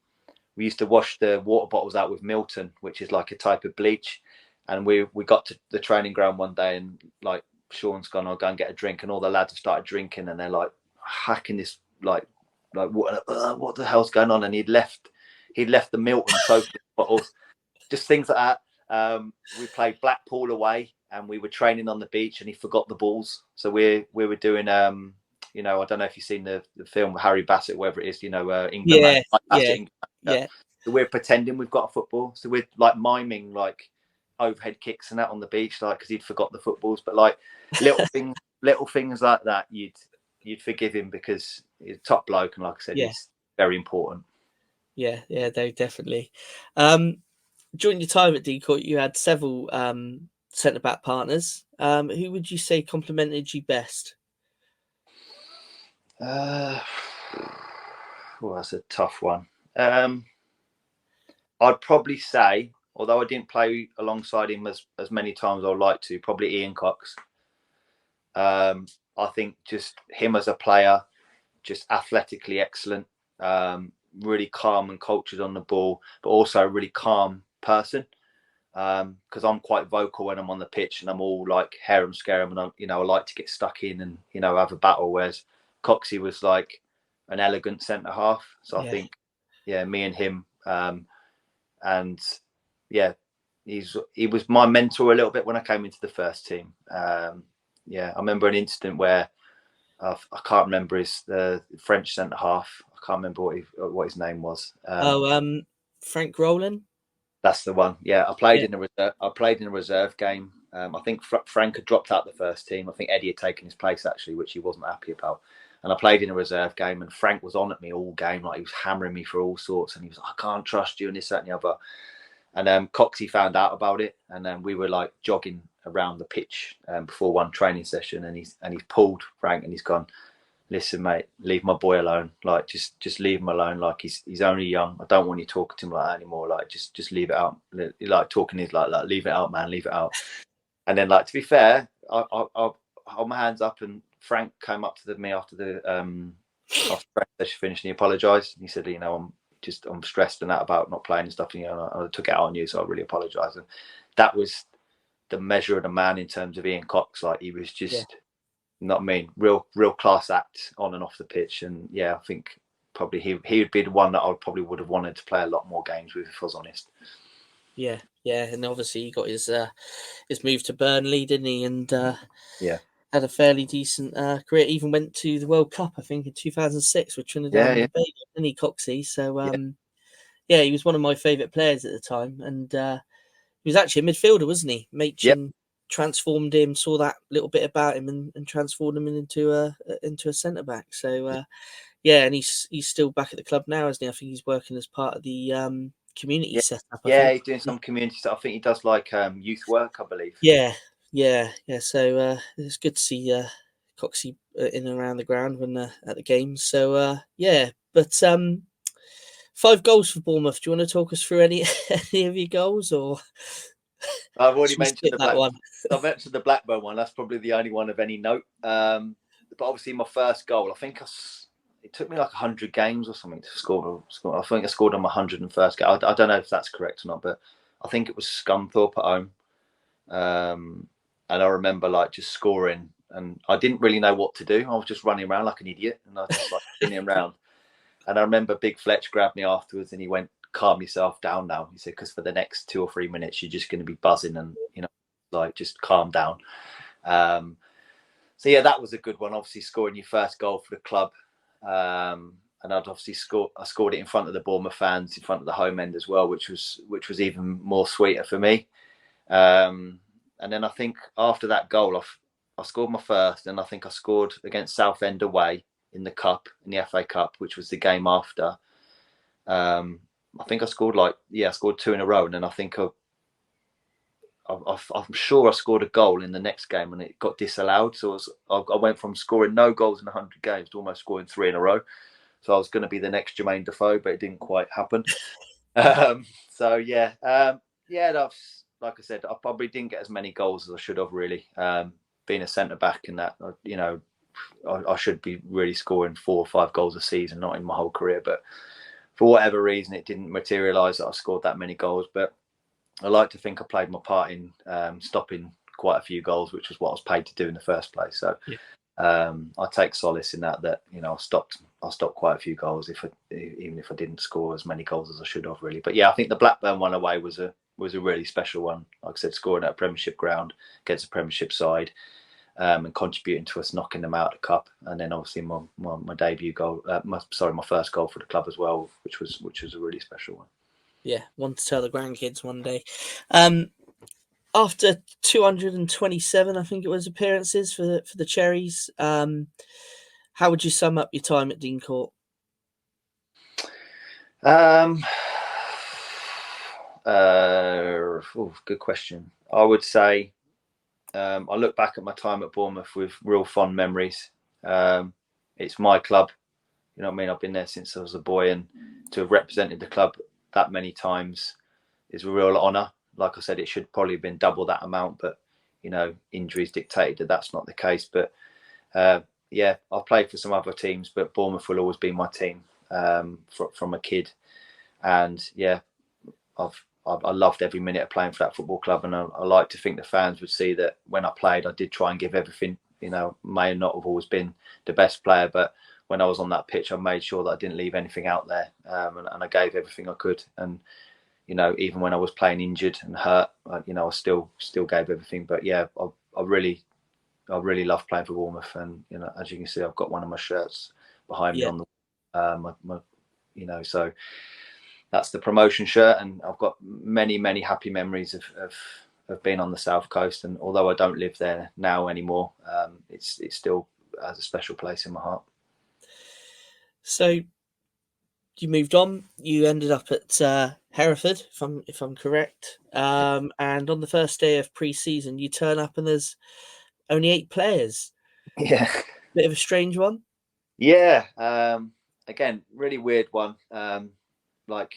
we used to wash the water bottles out with Milton, which is like a type of bleach. And we got to the training ground one day, and like, Sean's gone, I'll go and get a drink, and all the lads have started drinking, and they're like hacking this like what the hell's going on? And he'd left the Milton soap bottles, just things like that. We played Blackpool away, and we were training on the beach, and he forgot the balls. So we were doing I don't know if you've seen the film with Harry Bassett, whatever it is, England. Yeah. So we're pretending we've got a football. So we're like miming like overhead kicks and that on the beach, like, because he'd forgot the footballs. But like little things like that, you'd forgive him because he's a top bloke, and like I said, he's very important. Yeah, definitely. During your time at Decoy, you had several centre back partners. Who would you say complimented you best? Well, that's a tough one. I'd probably say, although I didn't play alongside him as many times as I'd like to, probably Ian Cox. I think just him as a player, just athletically excellent, really calm and cultured on the ball, but also a really calm person. because I'm quite vocal when I'm on the pitch, and I'm all like harum scarum, and I like to get stuck in and have a battle. Whereas Coxie was like an elegant centre half. So I think, me and him, and he was my mentor a little bit when I came into the first team. I remember an incident where I can't remember the French centre half. I can't remember what his name was. Frank Rowland. That's the one. Yeah, I played in a reserve game. I think Frank had dropped out the first team. I think Eddie had taken his place actually, which he wasn't happy about. And I played in a reserve game, and Frank was on at me all game, like he was hammering me for all sorts. And he was like, "I can't trust you," and this, that, and the other. And Coxie found out about it, and then we were like jogging around the pitch before one training session, and he's pulled Frank, and he's gone, "Listen, mate, leave my boy alone. Like, just leave him alone. Like, he's only young. I don't want you talking to him like that anymore. Like, just leave it out. Like, talking is like, leave it out, man. Leave it out." And then, like, to be fair, I hold my hands up, and Frank came up to me after the after session finished, and he apologised. And he said, I'm stressed and that about not playing and stuff. And, I took it out on you, so I really apologise. And that was the measure of the man in terms of Ian Cox. Like, he was just. Not mean, real class act on and off the pitch. And I think probably he would be the one that I probably would have wanted to play a lot more games with, if I was honest. Yeah, and obviously he got his move to Burnley, didn't he? And had a fairly decent career. Even went to the World Cup, I think, in 2006 with Trinidad and Tobago, didn't he, Coxie? So he was one of my favourite players at the time, and he was actually a midfielder, wasn't he? Machin transformed him, saw that little bit about him, and transformed him into a centre back. So and he's still back at the club now, isn't he? I think he's working as part of the community setup. He's doing some community stuff. I think he does like youth work, I believe. Yeah. So it's good to see Coxie in and around the ground when at the games. So but 5 goals for Bournemouth. Do you want to talk us through any of your goals, or? I've already mentioned that one. I've mentioned the Blackburn one. That's probably the only one of any note. But obviously, my first goal, I think it took me like 100 games or something to score. I think I scored on my 101st game. I don't know if that's correct or not, but I think it was Scunthorpe at home. And I remember like just scoring, and I didn't really know what to do. I was just running around like an idiot, and I was just like spinning around. And I remember Big Fletch grabbed me afterwards, and he went, "Calm yourself down now." He said, "Because for the next 2 or 3 minutes, you're just going to be buzzing, and like just calm down." So that was a good one. Obviously, scoring your first goal for the club, and I'd obviously I scored it in front of the Bournemouth fans, in front of the home end as well, which was even more sweeter for me. And then I think after that goal, I scored my first, and I think I scored against Southend away in the cup, in the FA Cup, which was the game after. I think I scored I scored 2 in a row, and then I think I'm sure I scored a goal in the next game, and it got disallowed. So I went from scoring no goals in 100 games to almost scoring 3 in a row. So I was going to be the next Jermaine Defoe, but it didn't quite happen. That's, like I said, I probably didn't get as many goals as I should have, really. Being a centre back and that, I should be really scoring 4 or 5 goals a season, not in my whole career. But for whatever reason, it didn't materialise that I scored that many goals. But I like to think I played my part in stopping quite a few goals, which was what I was paid to do in the first place. So I take solace in that I stopped quite a few goals, even if I didn't score as many goals as I should have, really. But I think the Blackburn one away was a really special one. Like I said, scoring at a Premiership ground against a Premiership side, and contributing to us knocking them out of the cup. And then obviously my debut goal, my first goal for the club as well, which was a really special one. Yeah, one to tell the grandkids one day. After 227, I think it was, appearances for the Cherries, how would you sum up your time at Dean Court? Good question. I would say I look back at my time at Bournemouth with real fond memories. It's my club, you know what I mean? I've been there since I was a boy, and to have represented the club that many times is a real honour. Like I said, it should probably have been double that amount, but injuries dictated that that's not the case. But I've played for some other teams, but Bournemouth will always be my team from a kid. And I've I loved every minute of playing for that football club, and I like to think the fans would see that when I played, I did try and give everything. You know, may not have always been the best player, but when I was on that pitch, I made sure that I didn't leave anything out there, and I gave everything I could. And you know, even when I was playing injured and hurt, you know, I still gave everything. But yeah, I really love playing for Bournemouth, and you know, as you can see, I've got one of my shirts behind me Yeah. on the, you know, so that's the promotion shirt, and I've got many happy memories of being on the South Coast. And although I don't live there now anymore, it's still has a special place in my heart. So you moved on. You ended up at Hereford, if I'm correct. And on the first day of pre-season, you turn up and there's only 8 players. Yeah, Bit of a strange one. yeah. Again, really weird one. Like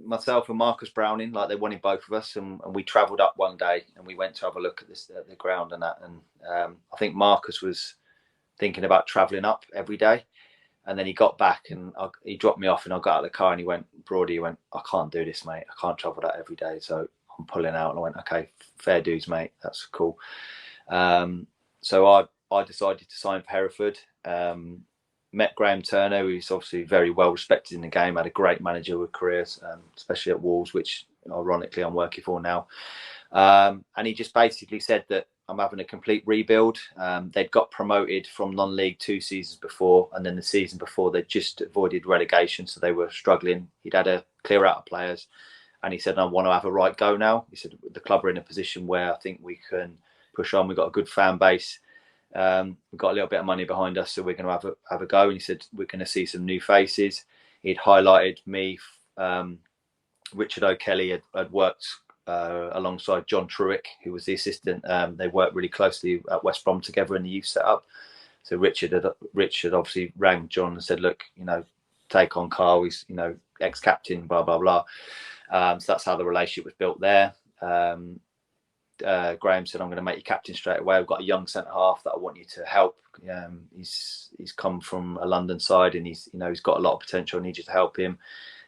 myself and Marcus Browning, like they wanted both of us, and we travelled up one day and we went to have a look at the ground and that. And I think Marcus was thinking about travelling up every day. And then he got back and he dropped me off, and I got out of the car and he went, Broady, he went, I can't do this, mate. I can't travel that every day. So I'm pulling out. And I went, okay, fair dues, mate. That's cool. So I decided to sign for Hereford. Met Graham Turner, who's obviously very well respected in the game, had a great managerial career, especially at Wolves, which ironically I'm working for now. And he just basically said that I'm having a complete rebuild. They'd got promoted from non-league 2 seasons before, and then the season before they'd just avoided relegation, so they were struggling. He'd had a clear out of players, and he said, I want to have a right go now. He said, the club are in a position where I think we can push on. We've got a good fan base. We've got a little bit of money behind us, so we're going to have a go. And he said, we're going to see some new faces. He'd highlighted me. Richard O'Kelly had worked alongside John Truick, who was the assistant. They worked really closely at West Brom together in the youth setup. So Richard obviously rang John and said, look, you know, take on Carl. He's, you know, ex-captain, blah, blah, blah. So that's how the relationship was built there. Graham said, I'm going to make you captain straight away. I've got a young centre-half that I want you to help. He's come from a London side, and he's got a lot of potential. I need you to help him.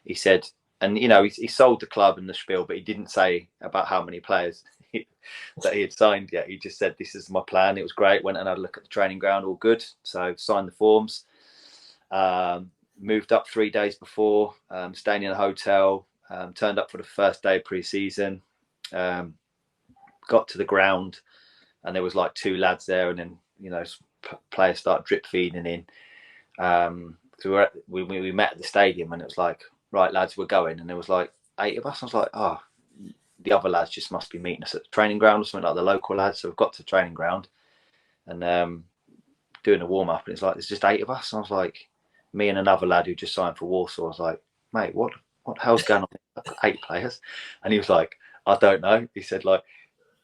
He said, and you know, he sold the club and the spiel, but he didn't say about how many players that he had signed yet. He just said, this is my plan. It was great. Went and had a look at the training ground, all good. So signed the forms. Moved up 3 days before, staying in a hotel, turned up for the first day of pre-season, got to the ground, and there was like 2 lads there, and then, you know, players start drip feeding in. So we met at the stadium, and it was like, right, lads, we're going. And there was like 8 of us. I was like, oh, the other lads just must be meeting us at the training ground or something, like the local lads. So we've got to the training ground and doing a warm-up, and it's like, there's just 8 of us. And I was like, me and another lad who just signed for Warsaw. I was like, mate, what the hell's going on? I've got 8 players. And he was like, I don't know. He said, like,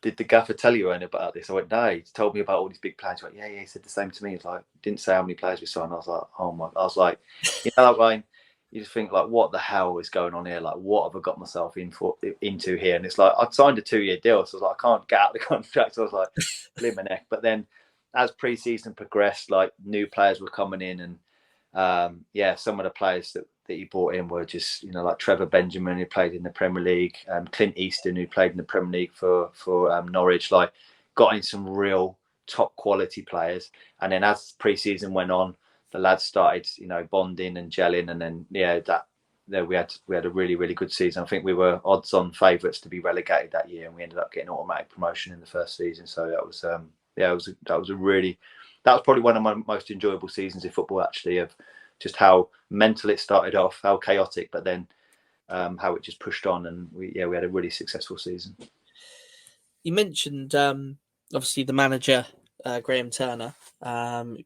did the gaffer tell you anything about this? I went, no, he told me about all these big players. He went, yeah, he said the same to me. He's like, didn't say how many players we signed. I was like, oh my, I was like, you know, like, Ryan, you just think, like, what the hell is going on here? Like, what have I got myself into here? And it's like, I'd signed a 2-year deal, so I was like, I can't get out of the contract. So I was like, blew my neck. But then as pre-season progressed, like, new players were coming in, and yeah, some of the players that he brought in were just, you know, like Trevor Benjamin, who played in the Premier League, Clint Easton, who played in the Premier League for Norwich, like, got in some real top quality players. And then as pre-season went on, the lads started, you know, bonding and gelling, and then we had a really, really good season. I think we were odds-on favourites to be relegated that year, and we ended up getting automatic promotion in the first season. So that was that was probably one of my most enjoyable seasons in football, actually, of just how mental it started off, how chaotic, but then how it just pushed on, and we had a really successful season. You mentioned obviously the manager, Graham Turner.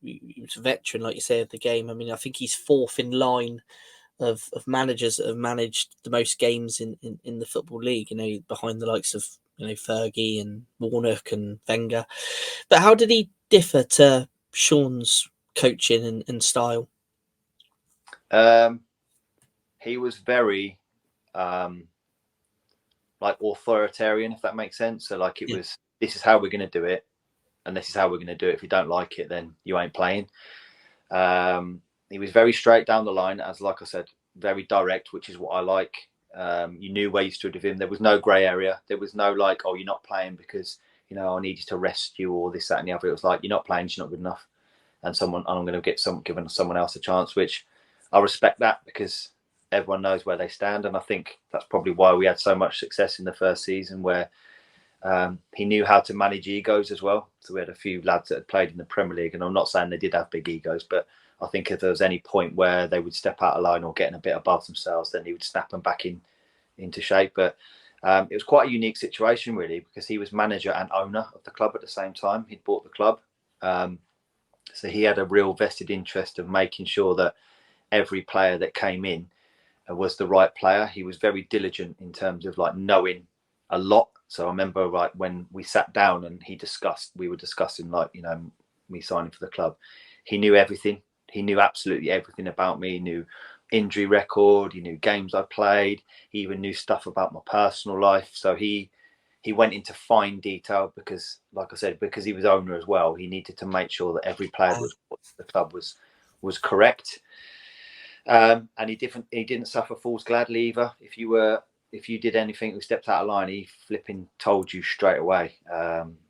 He was a veteran, like you say, of the game. I mean, I think he's 4th in line of managers that have managed the most games in the Football League, you know, behind the likes of, you know, Fergie and Warnock and Wenger. But how did he differ to Sean's coaching and style? He was very like authoritarian, if that makes sense. So like, it was, this is how we're going to do it, and this is how we're going to do it. If you don't like it, then you ain't playing. He was very straight down the line, as like I said, very direct, which is what I like. You knew where you stood with him. There was no grey area. There was no like, oh, you're not playing because, you know, I need you to rest you or this, that, and the other. It was like, you're not playing, you're not good enough. And I'm going to giving someone else a chance, which I respect that because everyone knows where they stand. And I think that's probably why we had so much success in the first season, where he knew how to manage egos as well. So we had a few lads that had played in the Premier League, and I'm not saying they did have big egos, but I think if there was any point where they would step out of line or getting a bit above themselves, then he would snap them back into shape. But it was quite a unique situation, really, because he was manager and owner of the club at the same time. He'd bought the club. So he had a real vested interest of making sure that every player that came in was the right player. He was very diligent in terms of like knowing a lot. So I remember like when we sat down and we were discussing like, you know, me signing for the club. He knew everything. He knew absolutely everything about me. He knew injury record. He knew games I played. He even knew stuff about my personal life. So he went into fine detail because, like I said, because he was owner as well, he needed to make sure that every player the club was correct. And he didn't suffer fools gladly either. If you did anything who stepped out of line, he flipping told you straight away.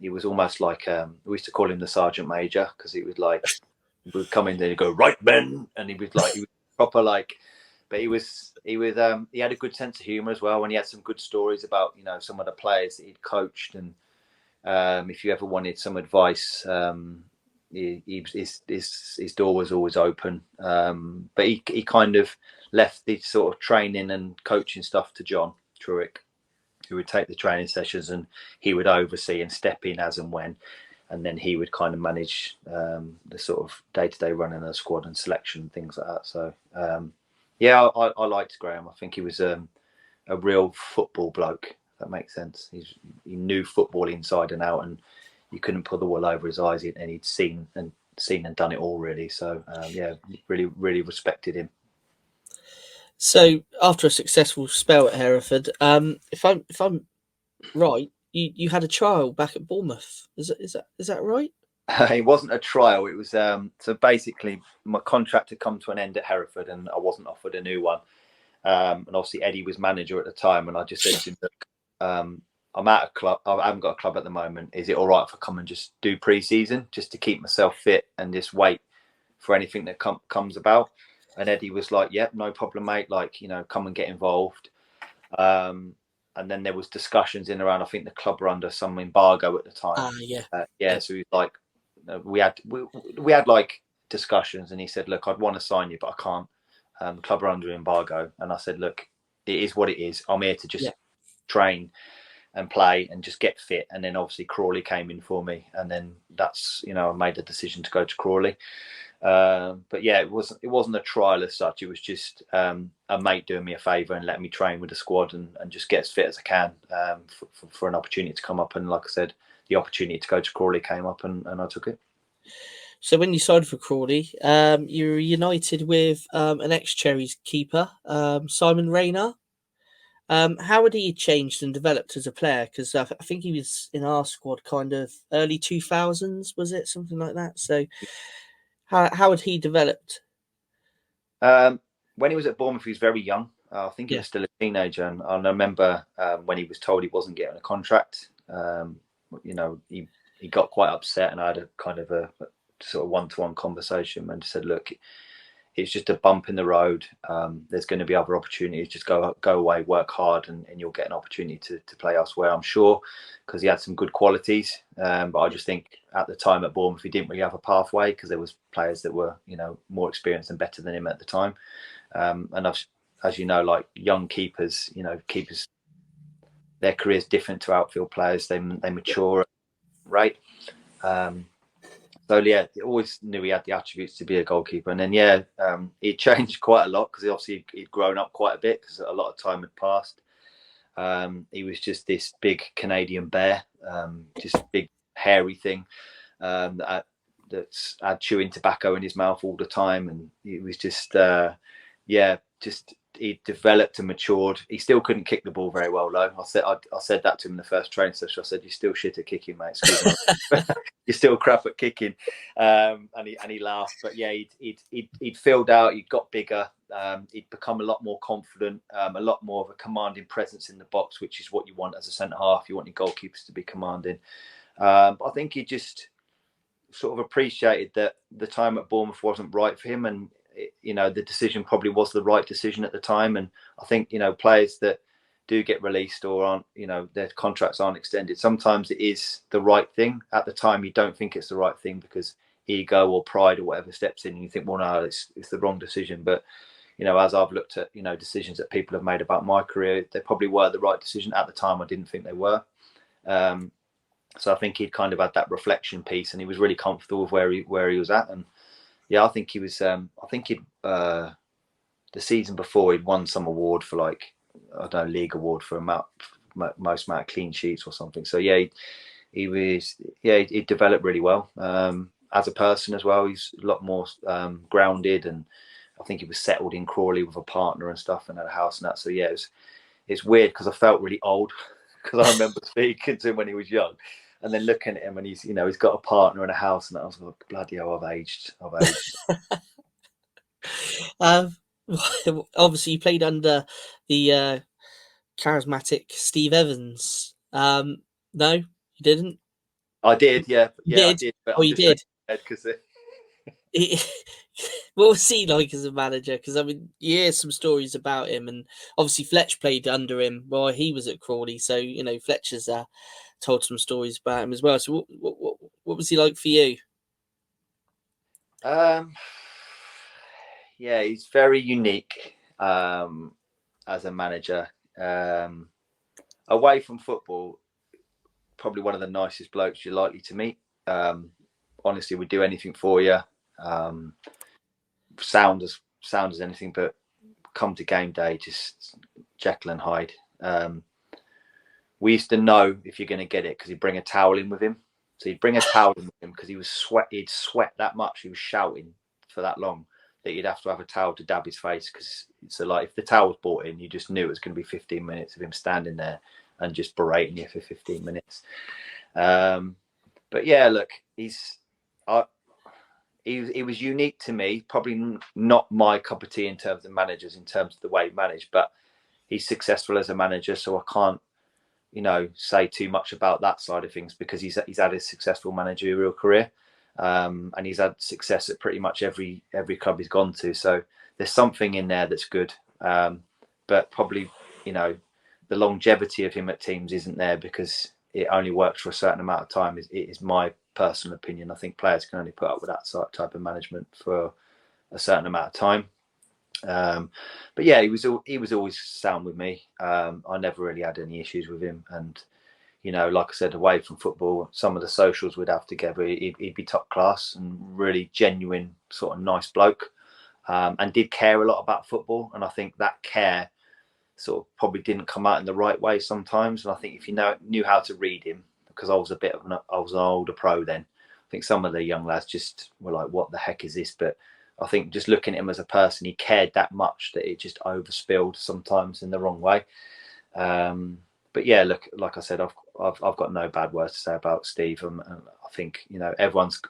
He was almost like we used to call him the Sergeant Major because he was like, he would come in there and go, right, men, and he was proper like. But he had a good sense of humour as well, and he had some good stories about, you know, some of the players that he'd coached, and if you ever wanted some advice, his door was always open. But he kind of left the sort of training and coaching stuff to John Truick, who would take the training sessions and he would oversee and step in as and when. And then he would kind of manage the sort of day-to-day running of the squad and selection and things like that. So, yeah, I liked Graham. I think he was a real football bloke, if that makes sense. He knew football inside and out, and you couldn't pull the wool over his eyes, and he'd seen and done it all, really. So, yeah, really, really respected him. So, after a successful spell at Hereford, if I'm right, you had a trial back at Bournemouth. Is that right? It wasn't a trial. It was so basically my contract had come to an end at Hereford, and I wasn't offered a new one. And obviously Eddie was manager at the time, and I just said to him, "Look, I'm at a club. I haven't got a club at the moment. Is it all right if I come and just do pre-season, just to keep myself fit and just wait for anything that comes about?" And Eddie was like, "Yep, no problem, mate. Like, you know, come and get involved." And then there was discussions in around. I think the club were under some embargo at the time. Yeah. So he was like, we had like discussions, and he said, "Look, I'd want to sign you, but I can't. The club are under embargo." And I said, "Look, it is what it is. I'm here to just train and play and just get fit." And then obviously Crawley came in for me, and then that's, you know, I made the decision to go to Crawley. But yeah, it wasn't a trial as such. It was just a mate doing me a favour and letting me train with the squad and just get as fit as I can for an opportunity to come up. And like I said, the opportunity to go to Crawley came up, and I took it. So when you signed for Crawley, you were united with an ex-Cherries keeper, Simon Rayner. How had he changed and developed as a player? Because I think he was in our squad kind of early 2000s, was it? Something like that. So how had he developed? When he was at Bournemouth, he was very young. I think he was still a teenager. And I remember when he was told he wasn't getting a contract, you know, he got quite upset, and I had a kind of a sort of one-to-one conversation and said, "Look, it's just a bump in the road. There's going to be other opportunities. Just go away, work hard, and you'll get an opportunity to play elsewhere, I'm sure," because he had some good qualities. But I just think at the time at Bournemouth, he didn't really have a pathway because there was players that were, you know, more experienced and better than him at the time. And as you know, like young keepers, you know, their career's different to outfield players. They mature, right? So yeah, he always knew he had the attributes to be a goalkeeper. And then he changed quite a lot because obviously he'd grown up quite a bit because a lot of time had passed. He was just this big Canadian bear, just a big hairy thing that had chewing tobacco in his mouth all the time, and he was just he developed and matured. He still couldn't kick the ball very well, though. I said that to him in the first training session. I said, "You're still shit at kicking, mate. You're still crap at kicking." And he laughed. But yeah, he'd filled out. He got bigger. He'd become a lot more confident, a lot more of a commanding presence in the box, which is what you want as a centre half. You want your goalkeepers to be commanding. But I think he just sort of appreciated that the time at Bournemouth wasn't right for him, and the decision probably was the right decision at the time. And I think players that do get released or aren't, their contracts aren't extended, sometimes it is the right thing. At the time, you don't think it's the right thing because ego or pride or whatever steps in, and you think, well, no, it's the wrong decision. But as I've looked at decisions that people have made about my career, they probably were the right decision at the time. I didn't think they were. So I think he'd kind of had that reflection piece, and he was really comfortable with where he was at. And yeah, I think he was. I think the season before he'd won some award for league award for most amount of clean sheets or something. So yeah, he developed really well as a person as well. He's a lot more grounded, and I think he was settled in Crawley with a partner and stuff, and had a house and that. So yeah, it's weird because I felt really old because I remember speaking to him when he was young, and then looking at him and he's got a partner and a house, and I was like, bloody hell, I've aged. Obviously, you played under the charismatic Steve Evans. No, you didn't. I did, yeah, I did. But you did. Because what was he like as a manager? Because I mean, you hear some stories about him, and obviously Fletch played under him while he was at Crawley. So Fletcher's told some stories about him as well. So what was he like for you? Yeah, he's very unique as a manager. Away from football, probably one of the nicest blokes you're likely to meet. Honestly, would do anything for you. Sound as anything, but come to game day, just Jekyll and Hyde. We used to know if you're going to get it because he'd bring a towel in with him. So he'd bring a towel in with him because he'd sweat that much. He was shouting for that long that you'd have to have a towel to dab his face. Because if the towel was brought in, you just knew it was going to be 15 minutes of him standing there and just berating you for 15 minutes. But yeah, look, he was unique to me. Probably not my cup of tea in terms of managers, in terms of the way he managed, but he's successful as a manager. So I can't, say too much about that side of things because he's had a successful managerial career, and he's had success at pretty much every club he's gone to. So there's something in there that's good, but probably the longevity of him at teams isn't there because it only works for a certain amount of time. It is my personal opinion. I think players can only put up with that type of management for a certain amount of time. But yeah, he was always sound with me. I never really had any issues with him, and like I said, away from football, some of the socials we'd have together, he'd be top class and really genuine, sort of nice bloke, and did care a lot about football. And I think that care sort of probably didn't come out in the right way sometimes. And I think if you knew how to read him, because I was an older pro then, I think some of the young lads just were like, what the heck is this? But I think just looking at him as a person, he cared that much that it just overspilled sometimes in the wrong way. But yeah, look, like I said, I've got no bad words to say about Steve. And I think everyone's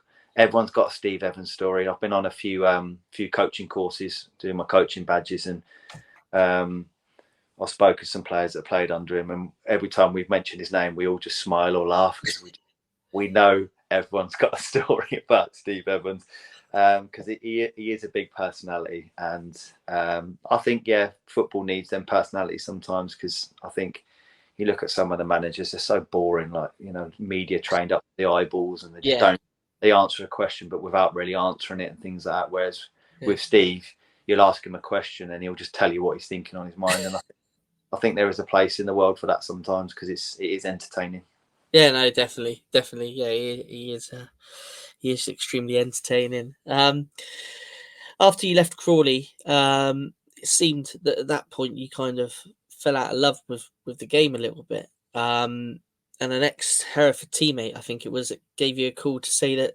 got a Steve Evans story. I've been on a few coaching courses, doing my coaching badges, and I've spoken to some players that played under him, and every time we've mentioned his name, we all just smile or laugh because we know everyone's got a story about Steve Evans, because he is a big personality. And I think, yeah, football needs them personalities sometimes, because I think you look at some of the managers, they're so boring, like, media trained up the eyeballs, and they answer a question but without really answering it and things like that. Whereas with Steve, you'll ask him a question and he'll just tell you what he's thinking on his mind. And I think there is a place in the world for that sometimes, because it is entertaining. Yeah, no, definitely. Yeah, he is. He is extremely entertaining. After you left Crawley, it seemed that at that point you kind of fell out of love with the game a little bit. And an ex-Hereford teammate, I think it was, that gave you a call to say that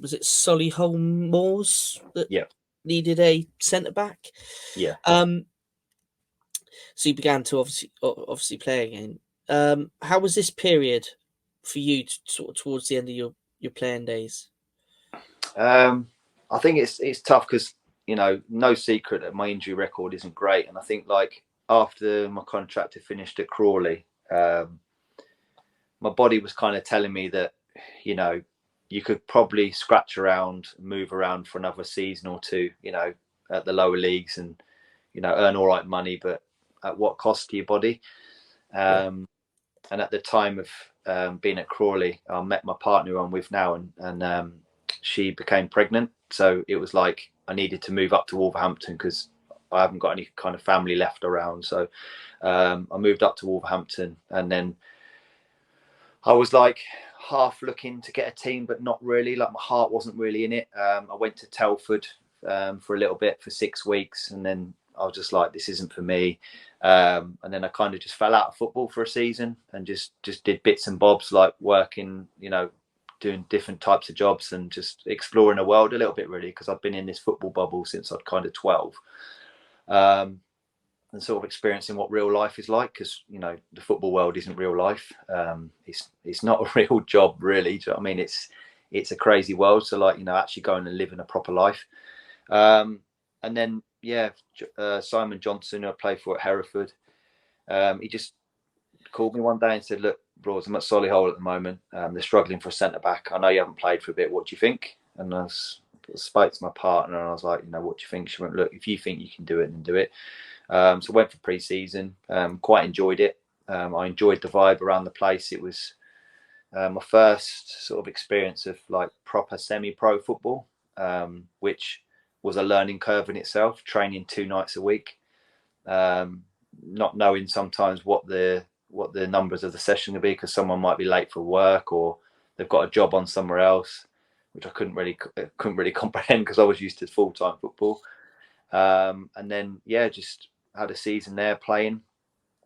was it Solihull Moors that needed a centre back. Yeah. So you began to obviously play again. How was this period for you towards the end of your playing days? I think it's tough because no secret that my injury record isn't great. And I think like after my contract had finished at Crawley, my body was kind of telling me that, you could probably scratch around, move around for another season or two, at the lower leagues and, earn all right money, but at what cost to your body? And at the time of being at Crawley, I met my partner who I'm with now, and she became pregnant. So it was like I needed to move up to Wolverhampton because I haven't got any kind of family left around. So I moved up to Wolverhampton, and then I was like half looking to get a team, but not really. Like my heart wasn't really in it. I went to Telford for a little bit for 6 weeks, and then I was just like, this isn't for me. And then I kind of just fell out of football for a season and just did bits and bobs, like working, doing different types of jobs and just exploring the world a little bit, really, because I've been in this football bubble since I'd kind of 12. And sort of experiencing what real life is like, because the football world isn't real life. It's not a real job, really. Do you know what I mean? It's a crazy world. So like, actually going and living a proper life. And then Simon Johnson, who I played for at Hereford, he just called me one day and said, "Look, Broads, I'm at Solihull at the moment. They're struggling for a centre back. I know you haven't played for a bit. What do you think?" And I spoke to my partner and I was like, "What do you think?" She went, "Look, if you think you can do it, then do it." So I went for pre-season, quite enjoyed it. I enjoyed the vibe around the place. It was my first sort of experience of like proper semi-pro football, which was a learning curve in itself, training 2 nights a week, not knowing sometimes what the numbers of the session would be, because someone might be late for work or they've got a job on somewhere else, which I couldn't really comprehend because I was used to full-time football. And then, just had a season there playing.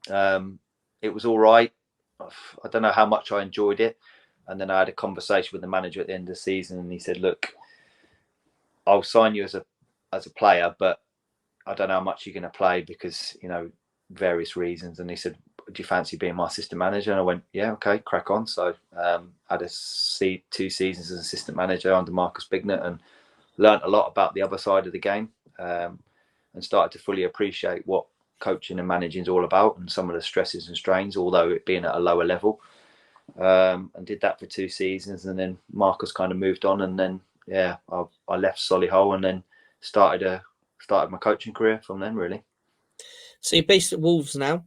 It was all right. I don't know how much I enjoyed it. And then I had a conversation with the manager at the end of the season, and he said, "Look, I'll sign you as a player, but I don't know how much you're going to play because, various reasons." And he said, "Do you fancy being my assistant manager?" And I went, "Yeah, okay, crack on." So I had 2 seasons as assistant manager under Marcus Bignett and learnt a lot about the other side of the game. And started to fully appreciate what coaching and managing is all about and some of the stresses and strains, although it being at a lower level. And did that for 2 seasons, and then Marcus kind of moved on, and then I left Solihull and then started my coaching career from then, really. So you're based at Wolves now,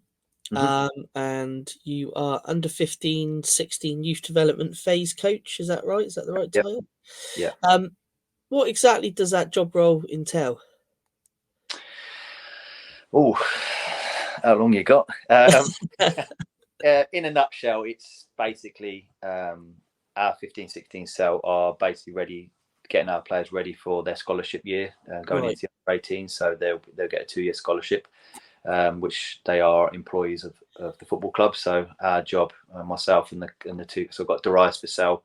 and you are under 15, 16 youth development phase coach. Is that right? Is that the right title? Yeah. What exactly does that job role entail? Oh, how long you got? In a nutshell, it's basically our 15, 16 cell are basically getting our players ready for their scholarship year, going into the under 18. So they'll get a 2-year scholarship, which they are employees of the football club. So our job, myself and the 2, so I've got Darius Vassell,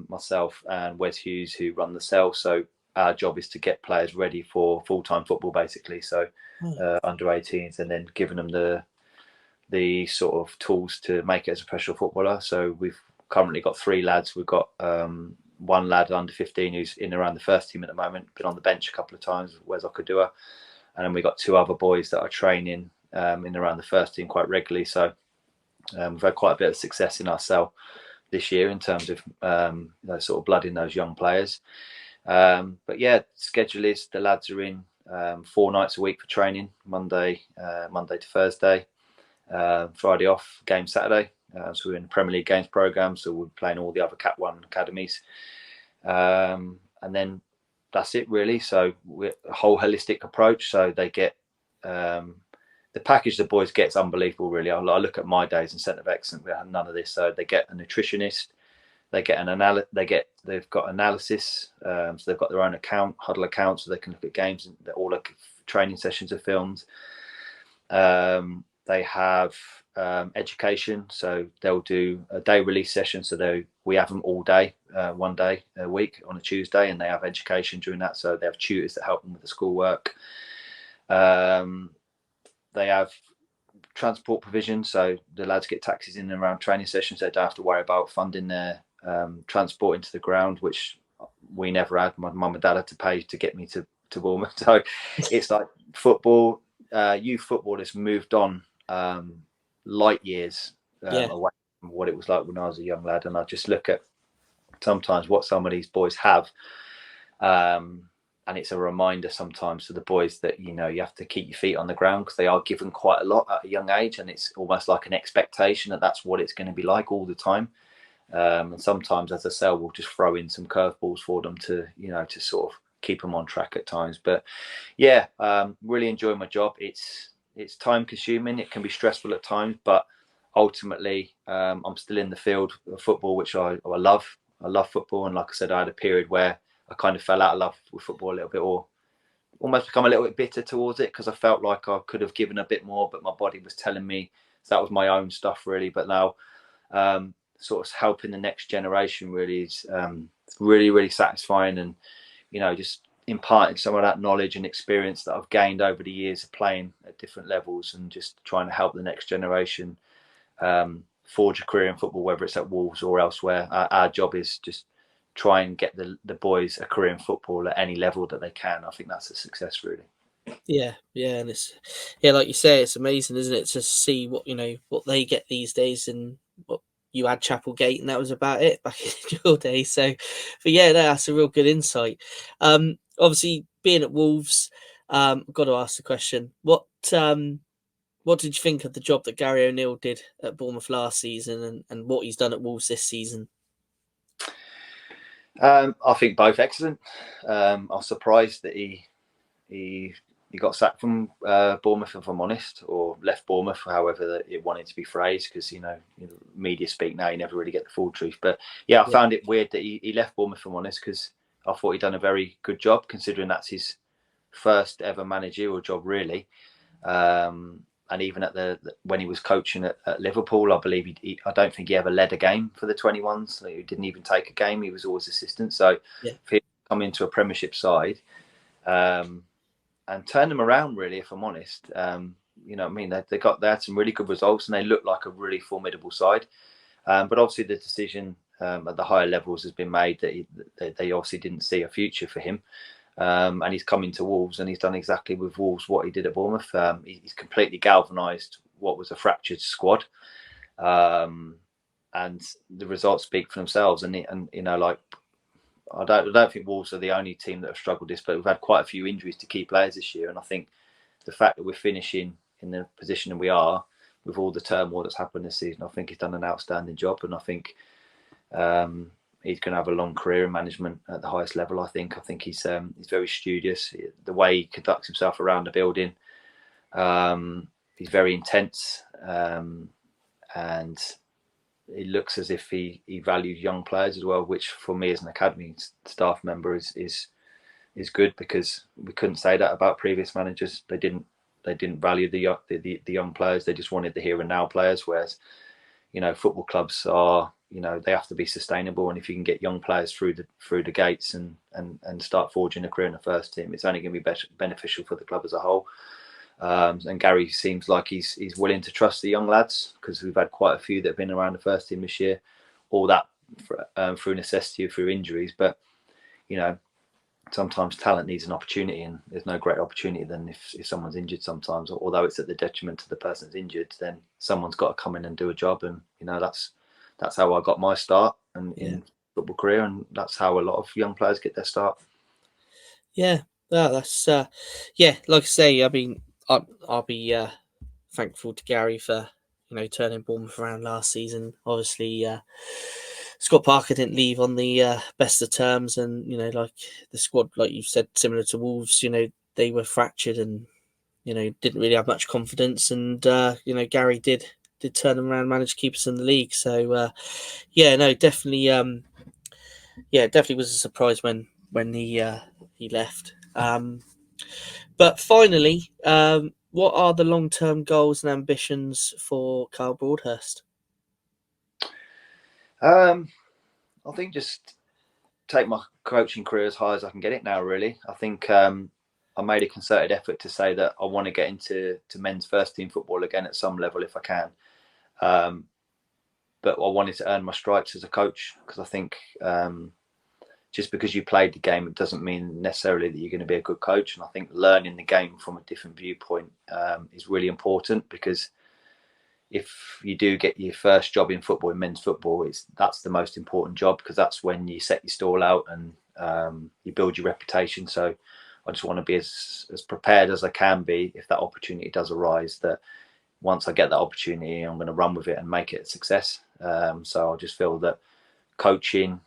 myself and Wes Hughes, who run the cell. So our job is to get players ready for full-time football, basically. So under 18s, and then giving them the sort of tools to make it as a professional footballer. So we've currently got 3 lads. We've got 1 lad under 15 who's in around the first team at the moment, been on the bench a couple of times, Wes Okadua. And then we've got 2 other boys that are training in around the first team quite regularly. So we've had quite a bit of success in our cell this year in terms of sort of blooding those young players. But yeah, schedule is the lads are in 4 nights a week for training, Monday to Thursday, Friday off, game Saturday. So we're in the Premier League games programme, so we're playing all the other Cat 1 academies. And then that's it, really. So we're a whole holistic approach. So they get the package the boys get is unbelievable, really. I look at my days in Centre of Excellence, we have none of this. So they get a nutritionist, they get they've got analysis, so they've got their own huddle account, so they can look at games, and all the training sessions are filmed. They have education, so they'll do a day release session. So we have them all day, 1 day a week on a Tuesday, and they have education during that. So they have tutors that help them with the schoolwork. They have transport provision, so the lads get taxis in and around training sessions. They don't have to worry about funding their transport into the ground, which we never had. My mum and dad had to pay to get me to to Bournemouth. So it's like football, youth football has moved on light years away from what it was like when I was a young lad. And I just look at sometimes what some of these boys have. And it's a reminder sometimes to the boys that, you have to keep your feet on the ground, because they are given quite a lot at a young age. And it's almost like an expectation that that's what it's going to be like all the time. And sometimes, as I say, we'll just throw in some curveballs for them to, to sort of keep them on track at times. But yeah, really enjoy my job. It's time consuming. It can be stressful at times, but ultimately, I'm still in the field of football, which I love. I love football. And like I said, I had a period where I kind of fell out of love with football a little bit, or almost become a little bit bitter towards it, because I felt like I could have given a bit more, but my body was telling me. So that was my own stuff, really. But now, sort of helping the next generation really is really, really satisfying. And, just imparting some of that knowledge and experience that I've gained over the years of playing at different levels, and just trying to help the next generation forge a career in football, whether it's at Wolves or elsewhere. Our job is just try and get the boys a career in football at any level that they can. I think that's a success, really. Yeah, and it's like you say, it's amazing, isn't it, to see what what they get these days, and what you had Chapelgate, and that was about it back in your day. So, but yeah, that's a real good insight. Obviously, being at Wolves, I've got to ask the question: what did you think of the job that Gary O'Neill did at Bournemouth last season, and what he's done at Wolves this season? I think both excellent. I was surprised that he got sacked from Bournemouth, if I'm honest, or left Bournemouth, however it wanted to be phrased, because media speak now, you never really get the full truth. But yeah, I found it weird that he left Bournemouth, if I'm honest, because I thought he'd done a very good job, considering that's his first ever managerial job, really. And even at when he was coaching at Liverpool, I believe I don't think he ever led a game for the 21s. He didn't even take a game. He was always assistant. So for him to come into a Premiership side and turn them around, really, if I'm honest, they had some really good results, and they looked like a really formidable side. But obviously the decision at the higher levels has been made that they obviously didn't see a future for him. And he's come into Wolves, and he's done exactly with Wolves what he did at Bournemouth. He's completely galvanised what was a fractured squad, and the results speak for themselves. And I don't think Wolves are the only team that have struggled this, but we've had quite a few injuries to key players this year. And I think the fact that we're finishing in the position that we are, with all the turmoil that's happened this season, I think he's done an outstanding job. And I think he's going to have a long career in management at the highest level. I think he's very studious. The way he conducts himself around the building, he's very intense, and it looks as if he values young players as well, which for me as an academy staff member is good, because we couldn't say that about previous managers. They didn't value the young players. They just wanted the here and now players. Whereas football clubs are, they have to be sustainable, and if you can get young players through the gates and start forging a career in the first team, it's only going to be beneficial for the club as a whole. And Gary seems like he's willing to trust the young lads, because we've had quite a few that have been around the first team this year. All that through necessity, through injuries, but sometimes talent needs an opportunity, and there's no greater opportunity than if someone's injured sometimes. Although it's at the detriment to the person that's injured, then someone's got to come in and do a job. And that's how I got my start in football career, and that's how a lot of young players get their start. Yeah, that's like I say, I mean, I'll be thankful to Gary for turning Bournemouth around last season. Obviously, Scott Parker didn't leave on the best of terms, and like the squad, like you said, similar to Wolves, they were fractured and didn't really have much confidence. And Gary did turn them around, managed to keep us in the league. So definitely, definitely was a surprise when he left. But finally, what are the long-term goals and ambitions for KARL Broadhurst? I think just take my coaching career as high as I can get it now, really. I think I made a concerted effort to say that I want to get into men's first team football again at some level if I can. But I wanted to earn my stripes as a coach, because I think just because you played the game, it doesn't mean necessarily that you're going to be a good coach. And I think learning the game from a different viewpoint is really important, because if you do get your first job in football, in men's football, that's the most important job, because that's when you set your stall out and you build your reputation. So I just want to be as prepared as I can be if that opportunity does arise, that once I get that opportunity, I'm going to run with it and make it a success. So I just feel that coaching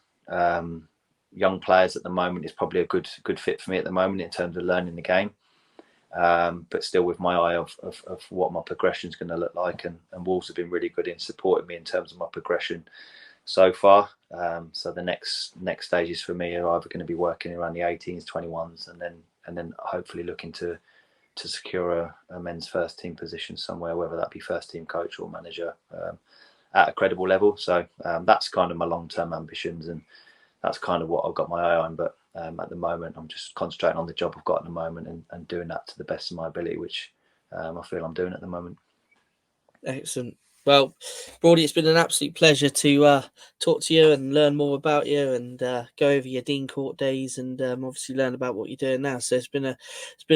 young players at the moment is probably a good fit for me at the moment in terms of learning the game. But still with my eye of what my progression is going to look like, and Wolves have been really good in supporting me in terms of my progression so far. So the next stages for me are either going to be working around the 18s, 21s, and then hopefully looking to secure a men's first team position somewhere, whether that be first team coach or manager at a credible level. So that's kind of my long-term ambitions, and that's kind of what I've got my eye on. But at the moment, I'm just concentrating on the job I've got at the moment and doing that to the best of my ability, which I feel I'm doing at the moment. Excellent. Well, Broady, it's been an absolute pleasure to talk to you and learn more about you, and go over your Dean Court days, and obviously learn about what you're doing now. So it's been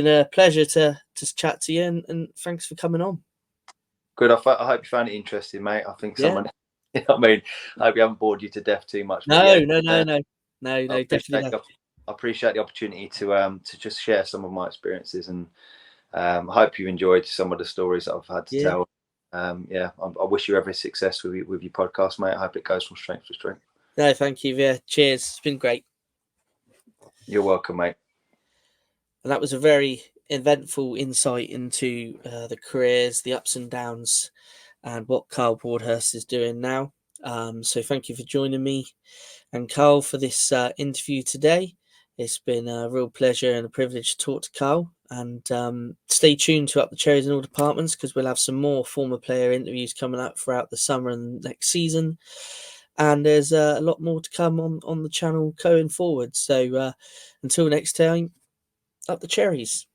a pleasure to chat to you, and thanks for coming on. Good. I hope you found it interesting, mate. I think someone. Yeah. I mean, I hope you haven't bored you to death too much. No, definitely not. I appreciate the opportunity to just share some of my experiences, and I hope you enjoyed some of the stories that I've had to tell. I wish you every success with your podcast, mate. I hope it goes from strength to strength. No, thank you. Yeah, cheers. It's been great. You're welcome, mate. And that was a very eventful insight into the careers, the ups and downs, and what KARL Broadhurst is doing now. So thank you for joining me and KARL for this interview today. It's been a real pleasure and a privilege to talk to KARL. And stay tuned to Up the Cherries in all departments, because we'll have some more former player interviews coming up throughout the summer and next season. And there's a lot more to come on the channel going forward. So until next time, Up the Cherries.